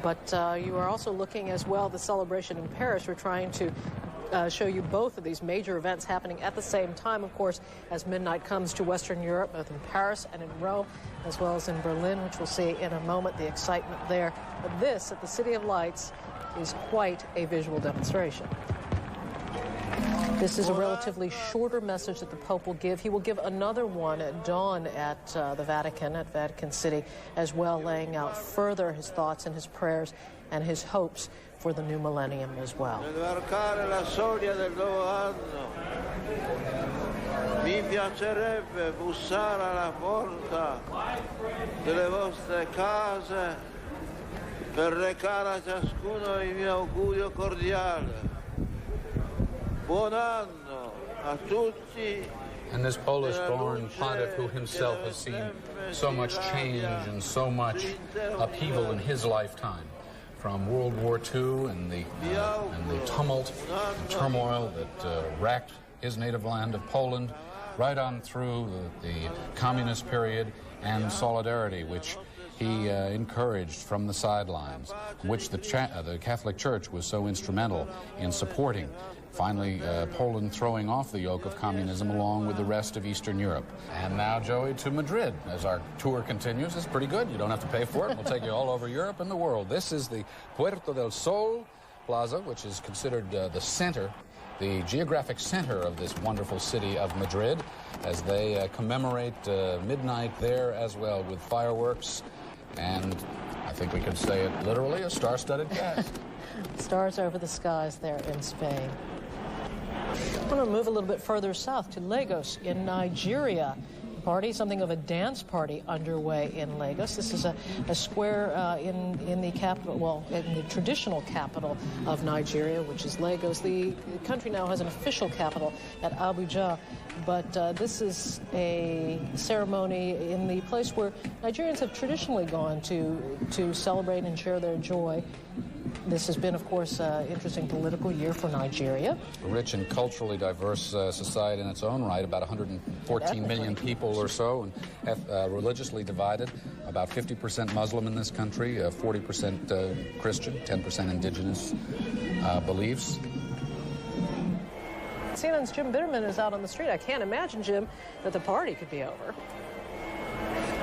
Speaker 18: But you are also looking as well the celebration in Paris. We're trying to show you both of these major events happening at the same time, of course, as midnight comes to Western Europe, both in Paris and in Rome, as well as in Berlin, which we'll see in a moment, the excitement there. But this, at the City of Lights, is quite a visual demonstration. This is a relatively shorter message that the Pope will give. He will give another one at dawn at the Vatican, at Vatican City, as well, laying out further his thoughts and his prayers and his hopes for the new millennium as well.
Speaker 4: Mi piacerebbe bussare alla porta delle vostre case per recare a ciascuno il mio augurio cordiale. Buon anno a tutti.
Speaker 19: And this Polish-born pontiff, who himself has seen so much change and so much upheaval in his lifetime, from World War II and the tumult and turmoil that racked his native land of Poland, right on through the communist period and solidarity, which he encouraged from the sidelines, which the Catholic Church was so instrumental in supporting. Finally, Poland throwing off the yoke of communism along with the rest of Eastern Europe. And now, Joey, to Madrid as our tour continues. It's pretty good. You don't have to pay for it. We'll take you all over Europe and the world. This is the Puerta del Sol Plaza, which is considered the center, the geographic center of this wonderful city of Madrid, as they commemorate midnight there as well with fireworks. And I think we could say it literally, a star-studded cast.
Speaker 18: Stars over the skies there in Spain. I want to move a little bit further south to Lagos in Nigeria. Party, something of a dance party underway in Lagos. This is a square in the capital, well, in the traditional capital of Nigeria, which is Lagos. The country now has an official capital at Abuja, but this is a ceremony in the place where Nigerians have traditionally gone to celebrate and share their joy. This has been, of course, an interesting political year for Nigeria.
Speaker 19: A rich and culturally diverse society in its own right, about 114 million people or so, and religiously divided, about 50% Muslim in this country, 40% Christian, 10% indigenous beliefs.
Speaker 18: CNN's Jim Bitterman is out on the street. I can't imagine, Jim, that the party could be over.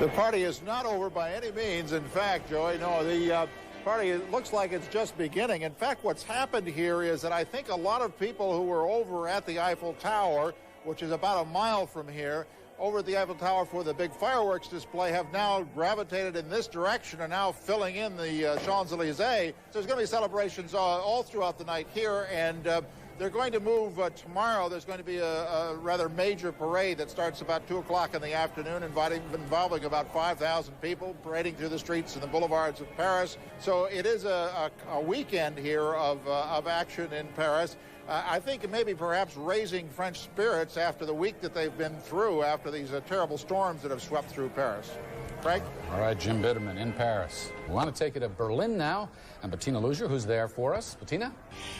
Speaker 1: The party is not over by any means. In fact, Joey, no, the party, it looks like it's just beginning. In fact, what's happened here is that I think a lot of people who were over at the Eiffel Tower, which is about a mile from here, over at the Eiffel Tower for the big fireworks display, have now gravitated in this direction and now filling in the Champs-Élysées. So there's going to be celebrations all throughout the night here, and they're going to move tomorrow. There's going to be a rather major parade that starts about 2 o'clock in the afternoon, involving about 5,000 people parading through the streets and the boulevards of Paris. So it is a weekend here of action in Paris. I think maybe perhaps raising French spirits after the week that they've been through, after these terrible storms that have swept through Paris. Frank?
Speaker 19: All right, Jim Bitterman in Paris. We want to take you to Berlin now, and Bettina Luzier, who's there for us. Bettina?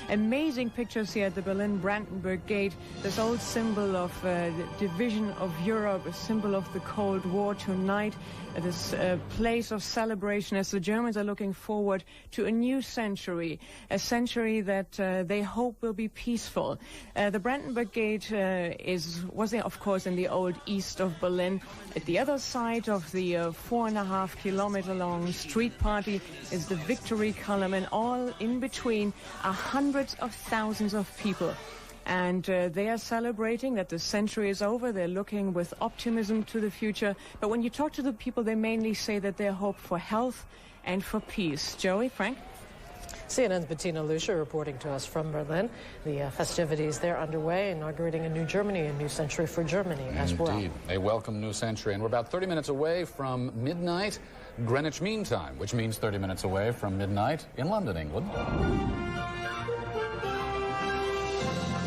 Speaker 22: Amazing pictures here at the Berlin-Brandenburg Gate. This old symbol of the division of Europe, a symbol of the Cold War tonight. This place of celebration as the Germans are looking forward to a new century, a century that they hope will be peaceful. The Brandenburg Gate was, of course, in the old east of Berlin. At the other side of the 4.5 kilometer long street party is the Victory Column, and all in between are hundreds of thousands of people. And they are celebrating that the century is over. They're looking with optimism to the future. But when you talk to the people, they mainly say that they hope for health and for peace. Joey, Frank?
Speaker 18: CNN's Bettina Luzier reporting to us from Berlin. The festivities there underway, inaugurating a new Germany, a new century for Germany as well.
Speaker 19: Indeed, a welcome new century. And we're about 30 minutes away from midnight Greenwich Mean Time, which means 30 minutes away from midnight in London, England.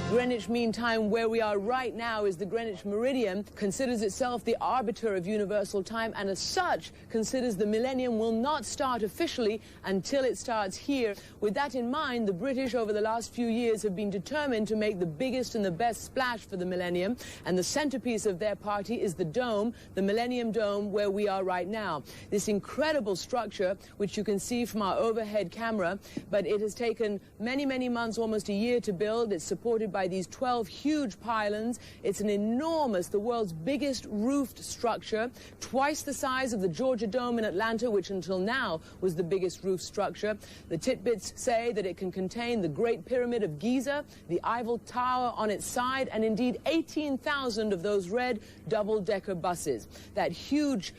Speaker 2: Greenwich Mean Time, where we are right now, is the Greenwich Meridian, considers itself the arbiter of universal time, and as such considers the millennium will not start officially until it starts here. With that in mind, the British over the last few years have been determined to make the biggest and the best splash for the millennium, and the centerpiece of their party is the dome, the Millennium Dome, where we are right now. This incredible structure, which you can see from our overhead camera, but it has taken many, many months, almost a year to build. It's supported by these 12 huge pylons. It's an enormous, the world's biggest roofed structure, twice the size of the Georgia Dome in Atlanta, which until now was the biggest roof structure. The tidbits say that it can contain the Great Pyramid of Giza, the Eiffel Tower on its side, and indeed 18,000 of those red double-decker buses. That huge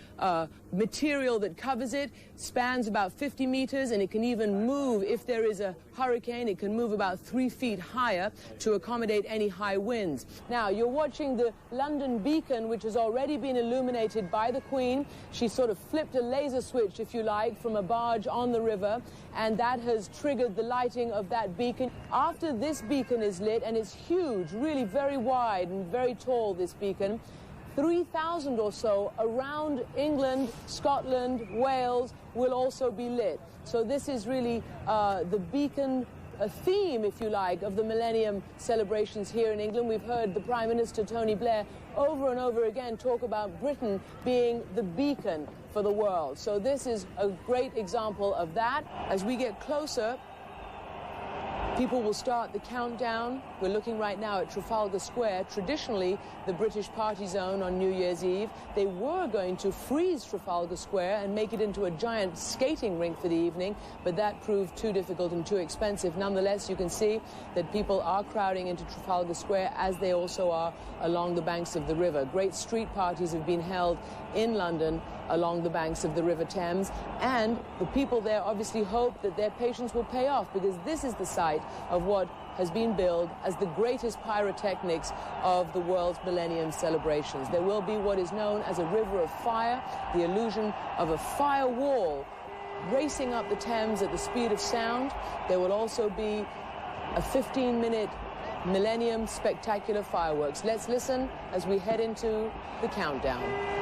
Speaker 2: material that covers it spans about 50 meters, and it can even move, if there is a hurricane, it can move about 3 feet higher to accommodate any high winds. Now, you're watching the London beacon, which has already been illuminated by the Queen. She sort of flipped a laser switch, if you like, from a barge on the river, and that has triggered the lighting of that beacon. After this beacon is lit, and it's huge, really very wide and very tall, this beacon, 3,000 or so around England, Scotland, Wales will also be lit. So this is really the beacon theme, if you like, of the Millennium celebrations here in England. We've heard the Prime Minister, Tony Blair, over and over again talk about Britain being the beacon for the world. So this is a great example of that. As we get closer, people will start the countdown. We're looking right now at Trafalgar Square, traditionally the British party zone on New Year's Eve. They were going to freeze Trafalgar Square and make it into a giant skating rink for the evening, but that proved too difficult and too expensive. Nonetheless, you can see that people are crowding into Trafalgar Square, as they also are along the banks of the river. Great street parties have been held in London along the banks of the River Thames, and the people there obviously hope that their patience will pay off, because this is the site of what has been billed as the greatest pyrotechnics of the world's millennium celebrations. There will be what is known as a river of fire, the illusion of a fire wall racing up the Thames at the speed of sound. There will also be a 15-minute Millennium spectacular fireworks. Let's listen as we head into the countdown.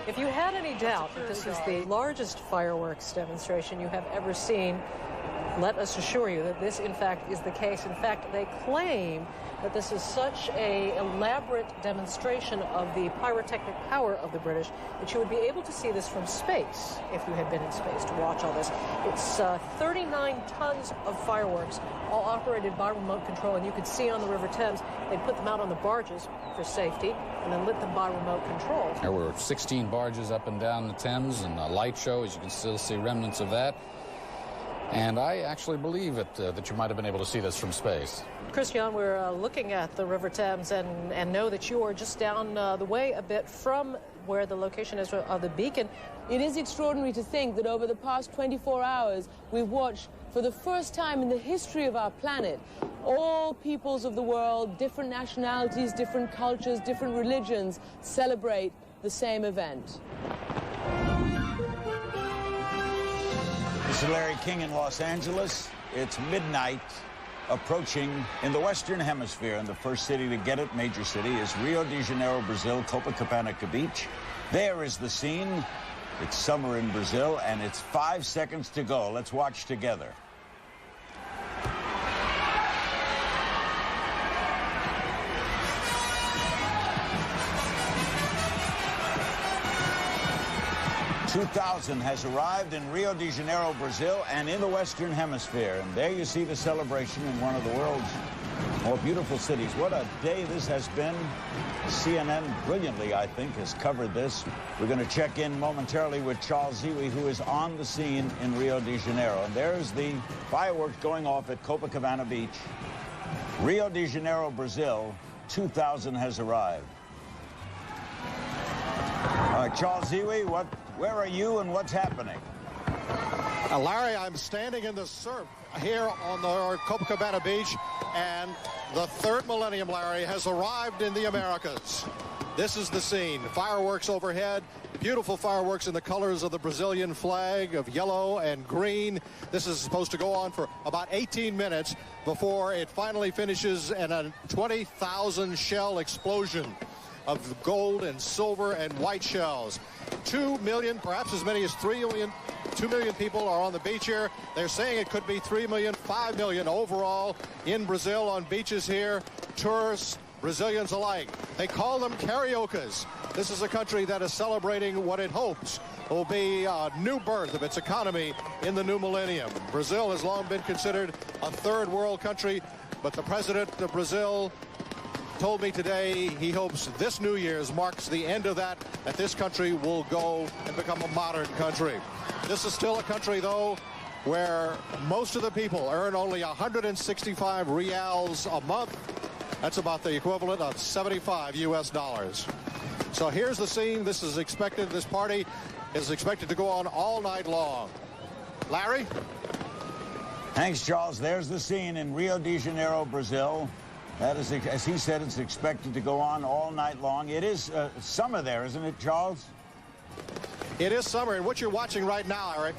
Speaker 18: If you had any doubt that this is the largest fireworks demonstration you have ever seen, let us assure you that this, in fact, is the case. In fact, they claim that this is such an elaborate demonstration of the pyrotechnic power of the British that you would be able to see this from space if you had been in space to watch all this. It's 39 tons of fireworks, all operated by remote control, and you could see on the River Thames, they put them out on the barges for safety and then lit them by remote control.
Speaker 19: There were 16 barges up and down the Thames and a light show, as you can still see remnants of that. And I actually believe that you might have been able to see this from space.
Speaker 18: Christian, we're looking at the River Thames and know that you are just down the way a bit from where the location is of the beacon.
Speaker 2: It is extraordinary to think that over the past 24 hours, we've watched, for the first time in the history of our planet, all peoples of the world, different nationalities, different cultures, different religions, celebrate the same event.
Speaker 3: This is Larry King in Los Angeles. It's midnight approaching in the Western Hemisphere, and the first city to get it, major city, is Rio de Janeiro, Brazil, Copacabana Beach. There is the scene. It's summer in Brazil, and it's 5 seconds to go. Let's watch together. $2,000 has arrived in Rio de Janeiro, Brazil, and in the Western Hemisphere. And there you see the celebration in one of the world's more beautiful cities. What a day this has been. CNN brilliantly, I think, has covered this. We're going to check in momentarily with Charles Ziwi, who is on the scene in Rio de Janeiro. And there's the fireworks going off at Copacabana Beach. Rio de Janeiro, Brazil, 2,000 has arrived. All right, Charles Ziwi, where are you and what's happening?
Speaker 1: Larry, I'm standing in the surf here on the Copacabana Beach, and the third millennium, Larry, has arrived in the Americas. This is the scene. Fireworks overhead, beautiful fireworks in the colors of the Brazilian flag of yellow and green. This is supposed to go on for about 18 minutes before it finally finishes in a 20,000 shell explosion of gold and silver and white shells. 2 million, perhaps as many as 2 million people are on the beach here. They're saying it could be 3 million, 5 million overall in Brazil on beaches here. Tourists, Brazilians alike. They call them cariocas. This is a country that is celebrating what it hopes will be a new birth of its economy in the new millennium. Brazil has long been considered a third world country, but the president of Brazil told me today he hopes this New Year's marks the end of that this country will go and become a modern country. This is still a country, though, where most of the people earn only 165 reals a month. That's about the equivalent of 75 US dollars. So here's the scene. This is expected. This party is expected to go on all night long. Larry?
Speaker 3: Thanks, Charles. There's the scene in Rio de Janeiro, Brazil. That is, as he said, it's expected to go on all night long. It is summer there, isn't it, Charles?
Speaker 1: It is summer, and what you're watching right now, Eric,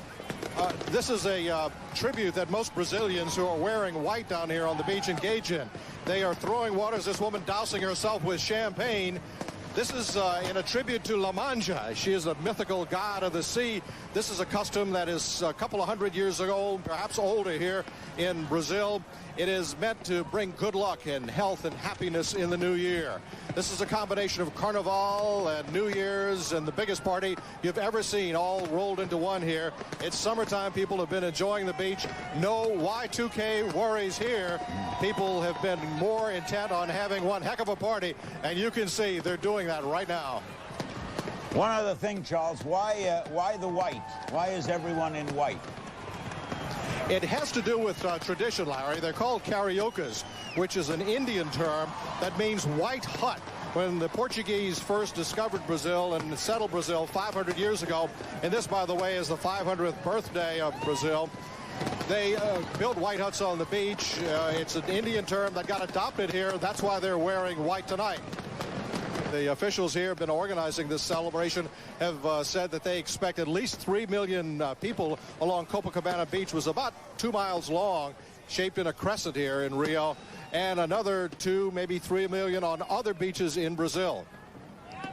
Speaker 1: this is a tribute that most Brazilians who are wearing white down here on the beach engage in. They are throwing waters, this woman dousing herself with champagne. This is in a tribute to La Manja. She is a mythical god of the sea. This is a custom that is a couple of hundred years ago, perhaps older here in Brazil. It is meant to bring good luck and health and happiness in the new year. This is a combination of Carnival and New Year's and the biggest party you've ever seen all rolled into one here. It's summertime. People have been enjoying the beach. No Y2K worries here. People have been more intent on having one heck of a party, and you can see they're doing that right now.
Speaker 3: One other thing, Charles, why the white? Why is everyone in white?
Speaker 1: It has to do with tradition, Larry. They're called cariocas, which is an Indian term that means white hut. When the Portuguese first discovered Brazil and settled Brazil 500 years ago, and this, by the way, is the 500th birthday of Brazil, they built white huts on the beach. It's an Indian term that got adopted here. That's why they're wearing white tonight. The officials here have been organizing this celebration, have said that they expect at least 3 million people along Copacabana Beach, was about 2 miles long, shaped in a crescent here in Rio, and another 2, maybe 3 million on other beaches in Brazil.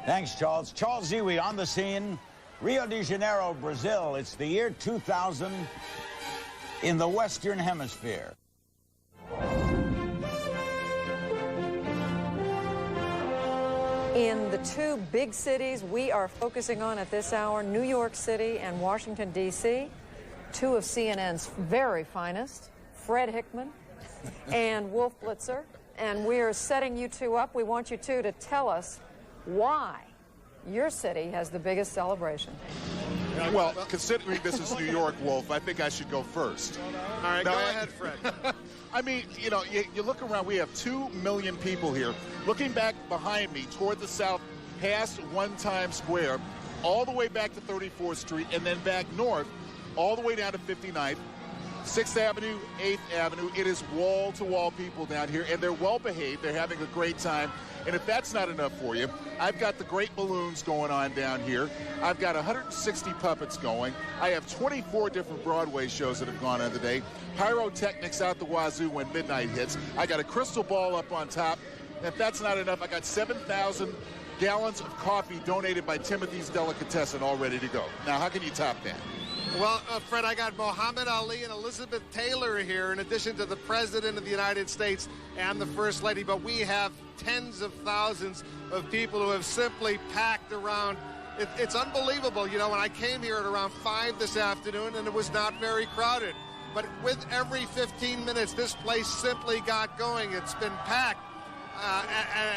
Speaker 3: Thanks, Charles. Charles Ziwi on the scene. Rio de Janeiro, Brazil. It's the year 2000 in the Western Hemisphere.
Speaker 14: In the two big cities we are focusing on at this hour, New York City and Washington, D.C., two of CNN's very finest, Fred Hickman and Wolf Blitzer, and we are setting you two up. We want you two to tell us why your city has the biggest celebration.
Speaker 8: Well, considering this is New York, Wolf, I think I should go first.
Speaker 23: All right, go ahead, Fred.
Speaker 8: I mean, you know, you look around, we have 2 million people here. Looking back behind me toward the south, past One Times Square, all the way back to 34th Street, and then back north, all the way down to 59th, 6th Avenue, 8th Avenue. It is wall-to-wall people down here, and they're well-behaved. They're having a great time. And if that's not enough for you, I've got the great balloons going on down here. I've got 160 puppets going. I have 24 different Broadway shows that have gone on today. Pyrotechnics out the wazoo when midnight hits. I got a crystal ball up on top. If that's not enough, I got 7,000 gallons of coffee donated by Timothy's Delicatessen all ready to go. Now, how can you top that?
Speaker 6: Well, Fred, I got Muhammad Ali and Elizabeth Taylor here, in addition to the President of the United States and the First Lady. But we have tens of thousands of people who have simply packed around. It's unbelievable. You know, when I came here at around 5 this afternoon, and it was not very crowded. But with every 15 minutes, this place simply got going. It's been packed.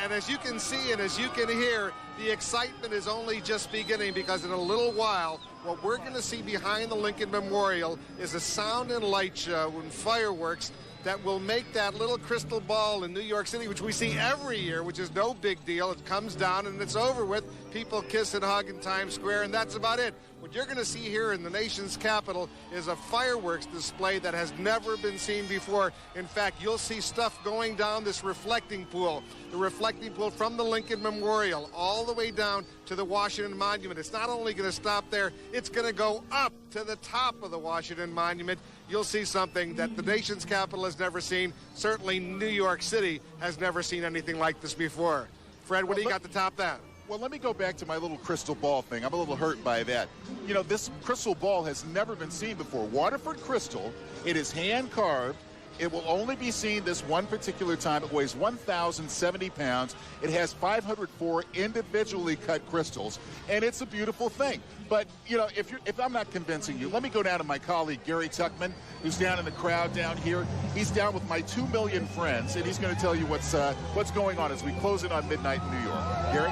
Speaker 6: And as you can see and as you can hear, the excitement is only just beginning, because in a little while, what we're going to see behind the Lincoln Memorial is a sound and light show and fireworks that will make that little crystal ball in New York City, which we see every year, which is no big deal. It comes down and it's over with. People kiss and hug in Times Square, and that's about it. What you're going to see here in the nation's capital is a fireworks display that has never been seen before. In fact, you'll see stuff going down this reflecting pool, the reflecting pool from the Lincoln Memorial all the way down to the Washington Monument. It's not only going to stop there, it's going to go up to the top of the Washington Monument. You'll see something that the nation's capital has never seen. Certainly New York City has never seen anything like this before. Fred, what do you got to top that?
Speaker 8: Well, let me go back to my little crystal ball thing. I'm a little hurt by that. You know, this crystal ball has never been seen before. Waterford crystal, it is hand-carved. It will only be seen this one particular time. It weighs 1,070 pounds. It has 504 individually cut crystals, and it's a beautiful thing. But, you know, if I'm not convincing you, let me go down to my colleague, Gary Tuckman, who's down in the crowd down here. He's down with my 2 million friends, and he's going to tell you what's going on as we close in on midnight in New York. Gary?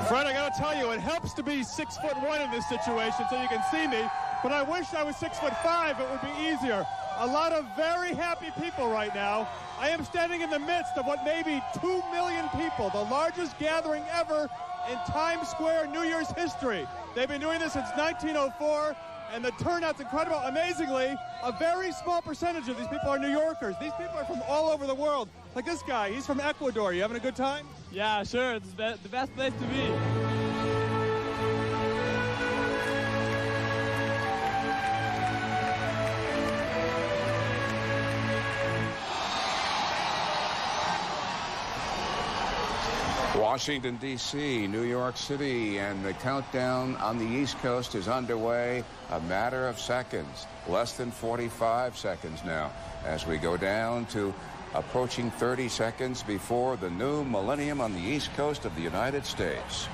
Speaker 11: Fred, I got to tell you, it helps to be 6'1" in this situation so you can see me, but I wish I was 6'5". It would be easier. A lot of very happy people right now. I am standing in the midst of what may be 2 million people, the largest gathering ever in Times Square New Year's history. They've been doing this since 1904, and the turnout's incredible. Amazingly, a very small percentage of these people are New Yorkers. These people are from all over the world. Like this guy, he's from Ecuador. You having a good time?
Speaker 23: Yeah, sure. It's the best place to be.
Speaker 24: Washington, D.C., New York City, and the countdown on the East Coast is underway. A matter of seconds, less than 45 seconds now, as we go down to approaching 30 seconds before the new millennium on the East Coast of the United States.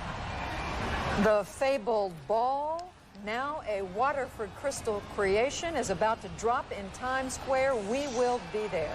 Speaker 14: The fabled ball, now a Waterford crystal creation, is about to drop in Times Square. We will be there.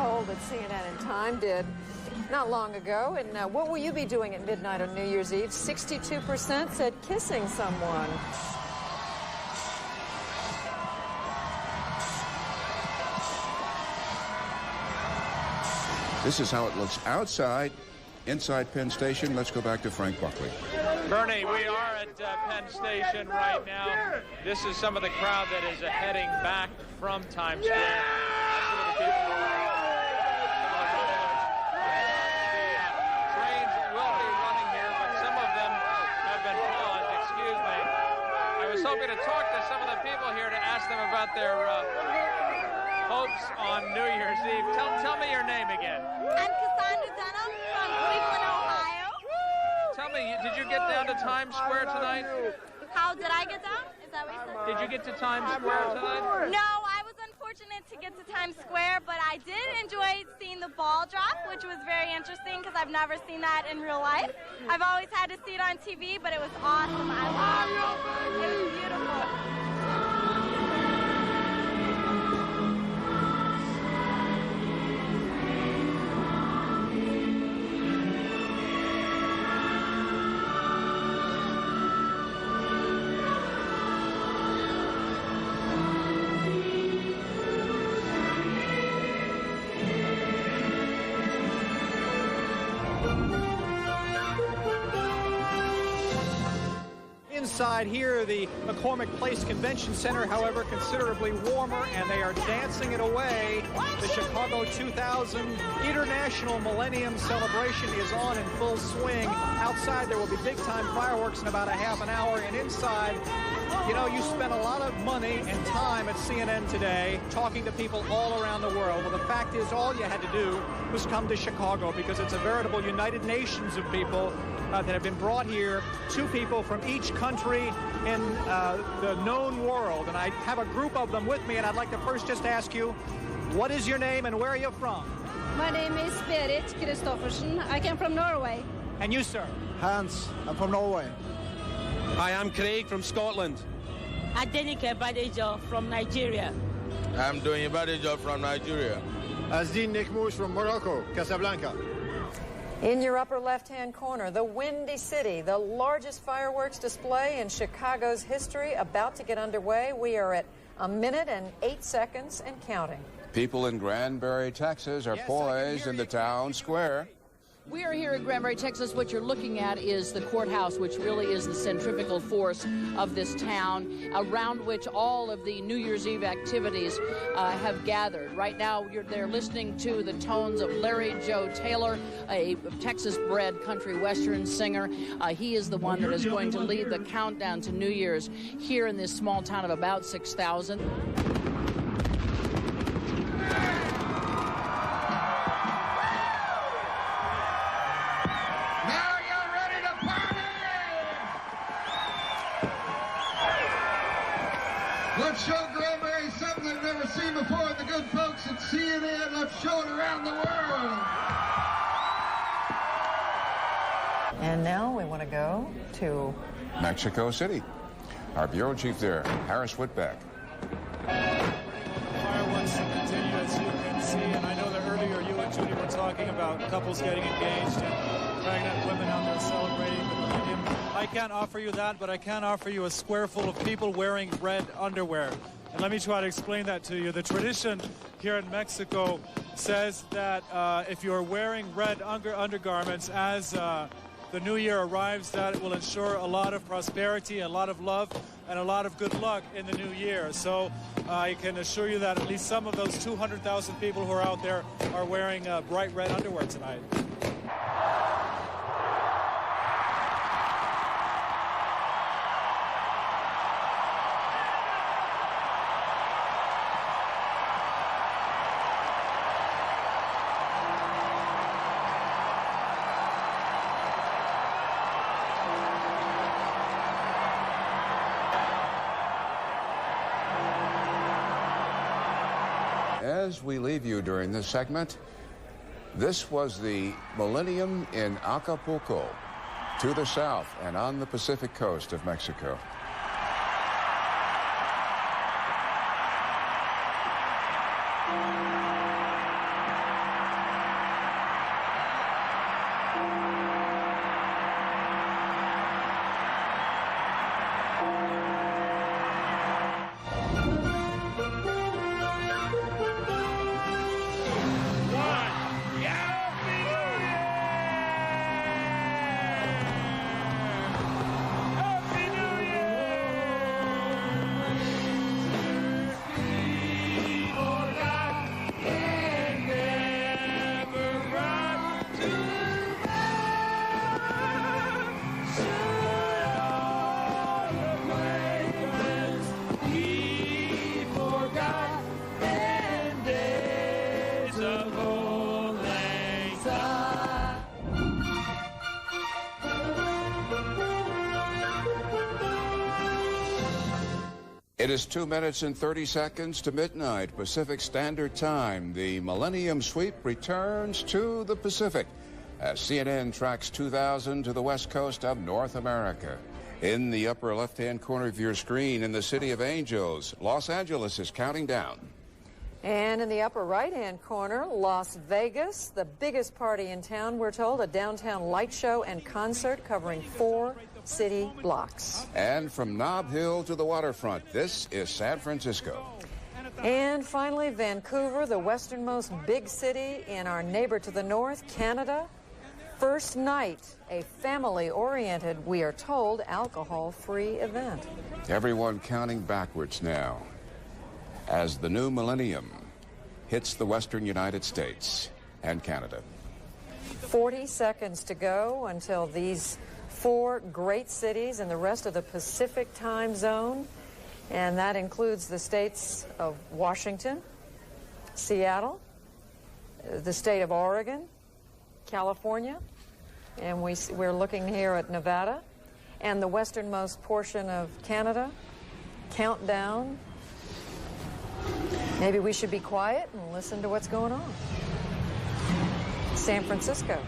Speaker 7: poll that CNN and Time did not long ago. And what will you be doing at midnight on New Year's Eve? 62% said kissing someone.
Speaker 24: This is how it looks outside. Inside Penn Station, let's go back to Frank Buckley.
Speaker 9: Bernie, we are at Penn Station right now. This is some of the crowd that is heading back from Times Square. Some of the people who the trains will be running here, but some of them have been paused. Excuse me. I was hoping to talk to some of the people here to ask them about their hopes on New Year's Eve. Tell me your name again.
Speaker 12: I'm Cassandra Dunham from Cleveland, Ohio.
Speaker 9: Tell me, did you get down to Times Square tonight?
Speaker 12: How did I get down? Is that what you said?
Speaker 9: Did you get to Times Square tonight?
Speaker 12: No, I was unfortunate to get to Times Square, but I did enjoy seeing the ball drop, which was very interesting because I've never seen that in real life. I've always had to see it on TV, but it was awesome. I loved it. It was beautiful.
Speaker 13: Inside here, the McCormick Place Convention Center, however, considerably warmer, and they are dancing it away. The Chicago 2000 International Millennium Celebration is on in full swing. Outside, there will be big-time fireworks in about a half an hour, and inside, you know, you spent a lot of money and time at CNN today talking to people all around the world. Well, the fact is, all you had to do was come to Chicago because it's a veritable United Nations of people that have been brought here, 2 people from each country in the known world. And I have a group of them with me, and I'd like to first just ask you, what is your name and where are you from?
Speaker 12: My name is Berit Kristoffersen. I came from Norway.
Speaker 13: And you, sir?
Speaker 25: Hans, I'm from Norway.
Speaker 26: Hi, I'm Craig from Scotland.
Speaker 27: Adenike Badejo from Nigeria.
Speaker 26: I'm doing a Badejo from Nigeria.
Speaker 25: Azdin Nekmouche from Morocco, Casablanca.
Speaker 7: In your upper left-hand corner, the Windy City, the largest fireworks display in Chicago's history, about to get underway. We are at 1 minute and 8 seconds and counting.
Speaker 24: People in Granbury, Texas are poised in the town square.
Speaker 2: We are here at Granbury, Texas. What you're looking at is the courthouse, which really is the centrifugal force of this town, around which all of the New Year's Eve activities have gathered. Right now, they're listening to the tones of Larry Joe Taylor, a Texas-bred country western singer. He is the one that is going to lead the countdown to New Year's here in this small town of about 6,000.
Speaker 28: Let's show Granbury something they've never seen before. The good folks at CNN, let's show it around the world.
Speaker 7: And now we want to go to
Speaker 24: Mexico City. Our bureau chief there, Harris Whitbeck.
Speaker 11: Fireworks continue, as you can see, and I know that earlier you and Judy were talking about couples getting engaged and pregnant women out there celebrating the millennium. I can't offer you that, but I can offer you a square full of people wearing red underwear. And let me try to explain that to you. The tradition here in Mexico says that if you're wearing red undergarments as the new year arrives, that it will ensure a lot of prosperity, a lot of love, and a lot of good luck in the new year. So I can assure you that at least some of those 200,000 people who are out there are wearing bright red underwear tonight.
Speaker 24: As we leave you during this segment, this was the Millennium in Acapulco, to the south and on the Pacific coast of Mexico. It is 2 minutes and 30 seconds to midnight Pacific Standard Time. The Millennium Sweep returns to the Pacific as CNN tracks 2000 to the west coast of North America. In the upper left-hand corner of your screen in the City of Angels, Los Angeles is counting down.
Speaker 7: And in the upper right-hand corner, Las Vegas, the biggest party in town, we're told, a downtown light show and concert covering 4 city blocks.
Speaker 24: And from Nob Hill to the waterfront, this is San Francisco.
Speaker 7: And finally, Vancouver, the westernmost big city in our neighbor to the north, Canada. First night, a family-oriented, we are told, alcohol-free event.
Speaker 24: Everyone counting backwards now as the new millennium hits the western United States and Canada.
Speaker 7: 40 seconds to go until these 4 great cities in the rest of the Pacific time zone, and that includes the states of Washington, Seattle, the state of Oregon, California, and we're looking here at Nevada, and the westernmost portion of Canada. Countdown. Maybe we should be quiet and listen to what's going on. San Francisco.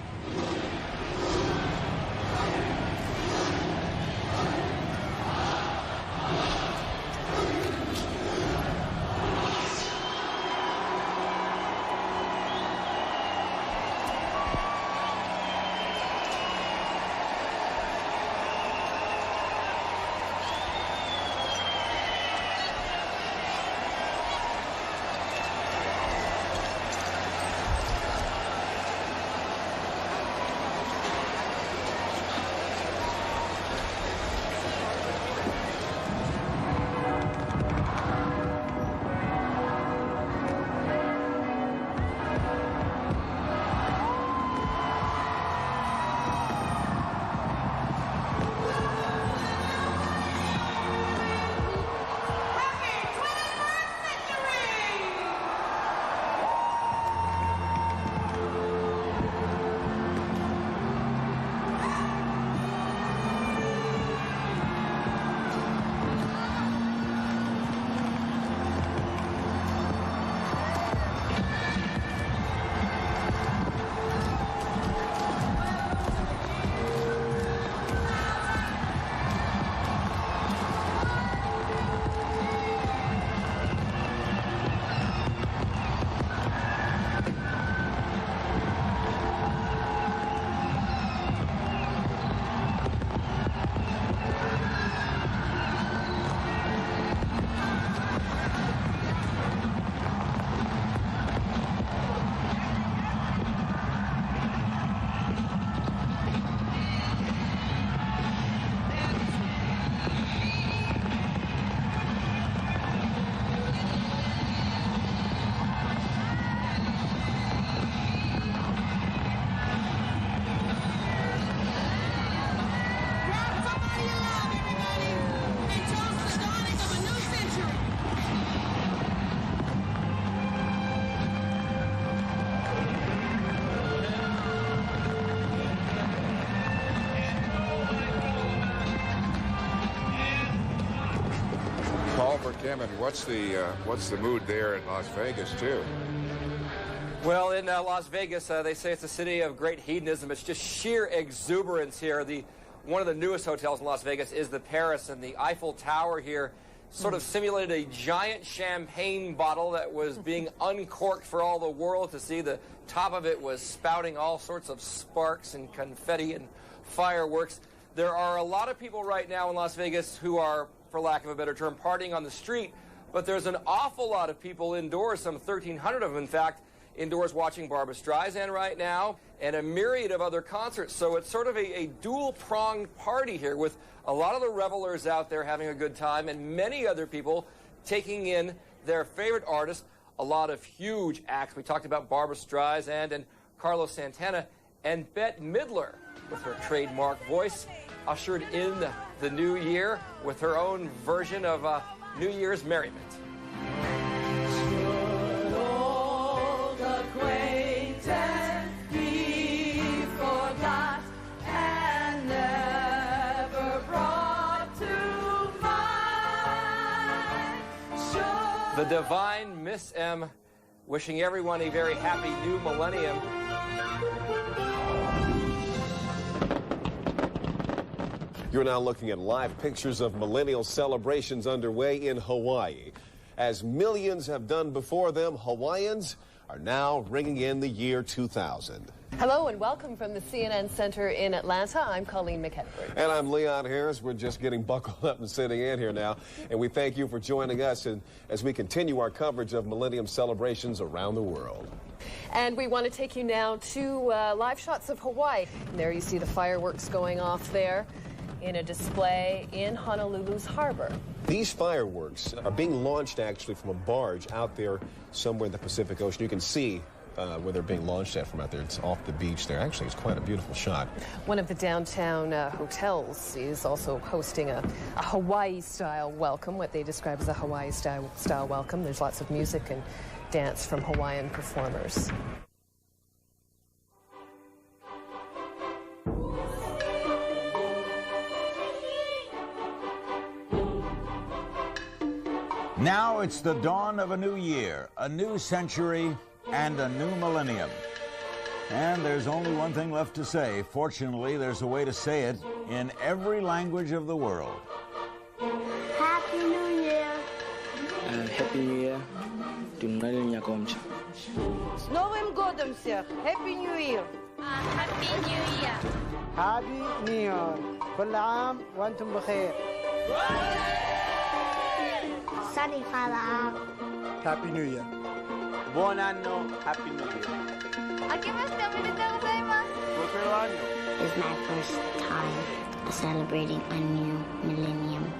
Speaker 24: What's the mood there in Las Vegas, too?
Speaker 4: Well, in Las Vegas, they say it's a city of great hedonism. It's just sheer exuberance here. One of the newest hotels in Las Vegas is the Paris, and the Eiffel Tower here sort of simulated a giant champagne bottle that was being uncorked for all the world to see. The top of it was spouting all sorts of sparks and confetti and fireworks. There are a lot of people right now in Las Vegas who are, for lack of a better term, partying on the street, but there's an awful lot of people indoors, some 1,300 of them, in fact, indoors watching Barbra Streisand right now, and a myriad of other concerts. So it's sort of a dual-pronged party here with a lot of the revelers out there having a good time and many other people taking in their favorite artists, a lot of huge acts. We talked about Barbra Streisand and Carlos Santana, and Bette Midler with her trademark voice ushered in the new year with her own version of New Year's merriment. The divine Miss M wishing everyone a very happy new millennium.
Speaker 5: You're now looking at live pictures of millennial celebrations underway in Hawaii. As millions have done before them, Hawaiians are now ringing in the year 2000.
Speaker 10: Hello and welcome from the CNN Center in Atlanta. I'm Colleen McEdward.
Speaker 5: And I'm Leon Harris. We're just getting buckled up and sitting in here now. And we thank you for joining us as we continue our coverage of Millennium celebrations around the world.
Speaker 10: And we want to take you now to live shots of Hawaii. And there you see the fireworks going off there in a display in Honolulu's harbor.
Speaker 5: These fireworks are being launched actually from a barge out there somewhere in the Pacific Ocean. You can see where they're being launched at from out there. It's off the beach there. Actually, it's quite a beautiful shot.
Speaker 10: One of the downtown hotels is also hosting a Hawaii-style welcome, what they describe as a Hawaii-style welcome. There's lots of music and dance from Hawaiian performers.
Speaker 3: Now it's the dawn of a new year, a new century, and a new millennium. And there's only one thing left to say. Fortunately, there's a way to say it in every language of the world.
Speaker 15: Happy New Year!
Speaker 16: Happy New Year.
Speaker 15: С Новым годом всех! Happy New Year!
Speaker 12: Happy New Year!
Speaker 15: Happy New Year! كل عام وأنتم بخير!
Speaker 12: Sunny Father.
Speaker 15: Happy New Year!
Speaker 16: Buon anno. Happy New Year.
Speaker 12: It's my first time celebrating a new millennium.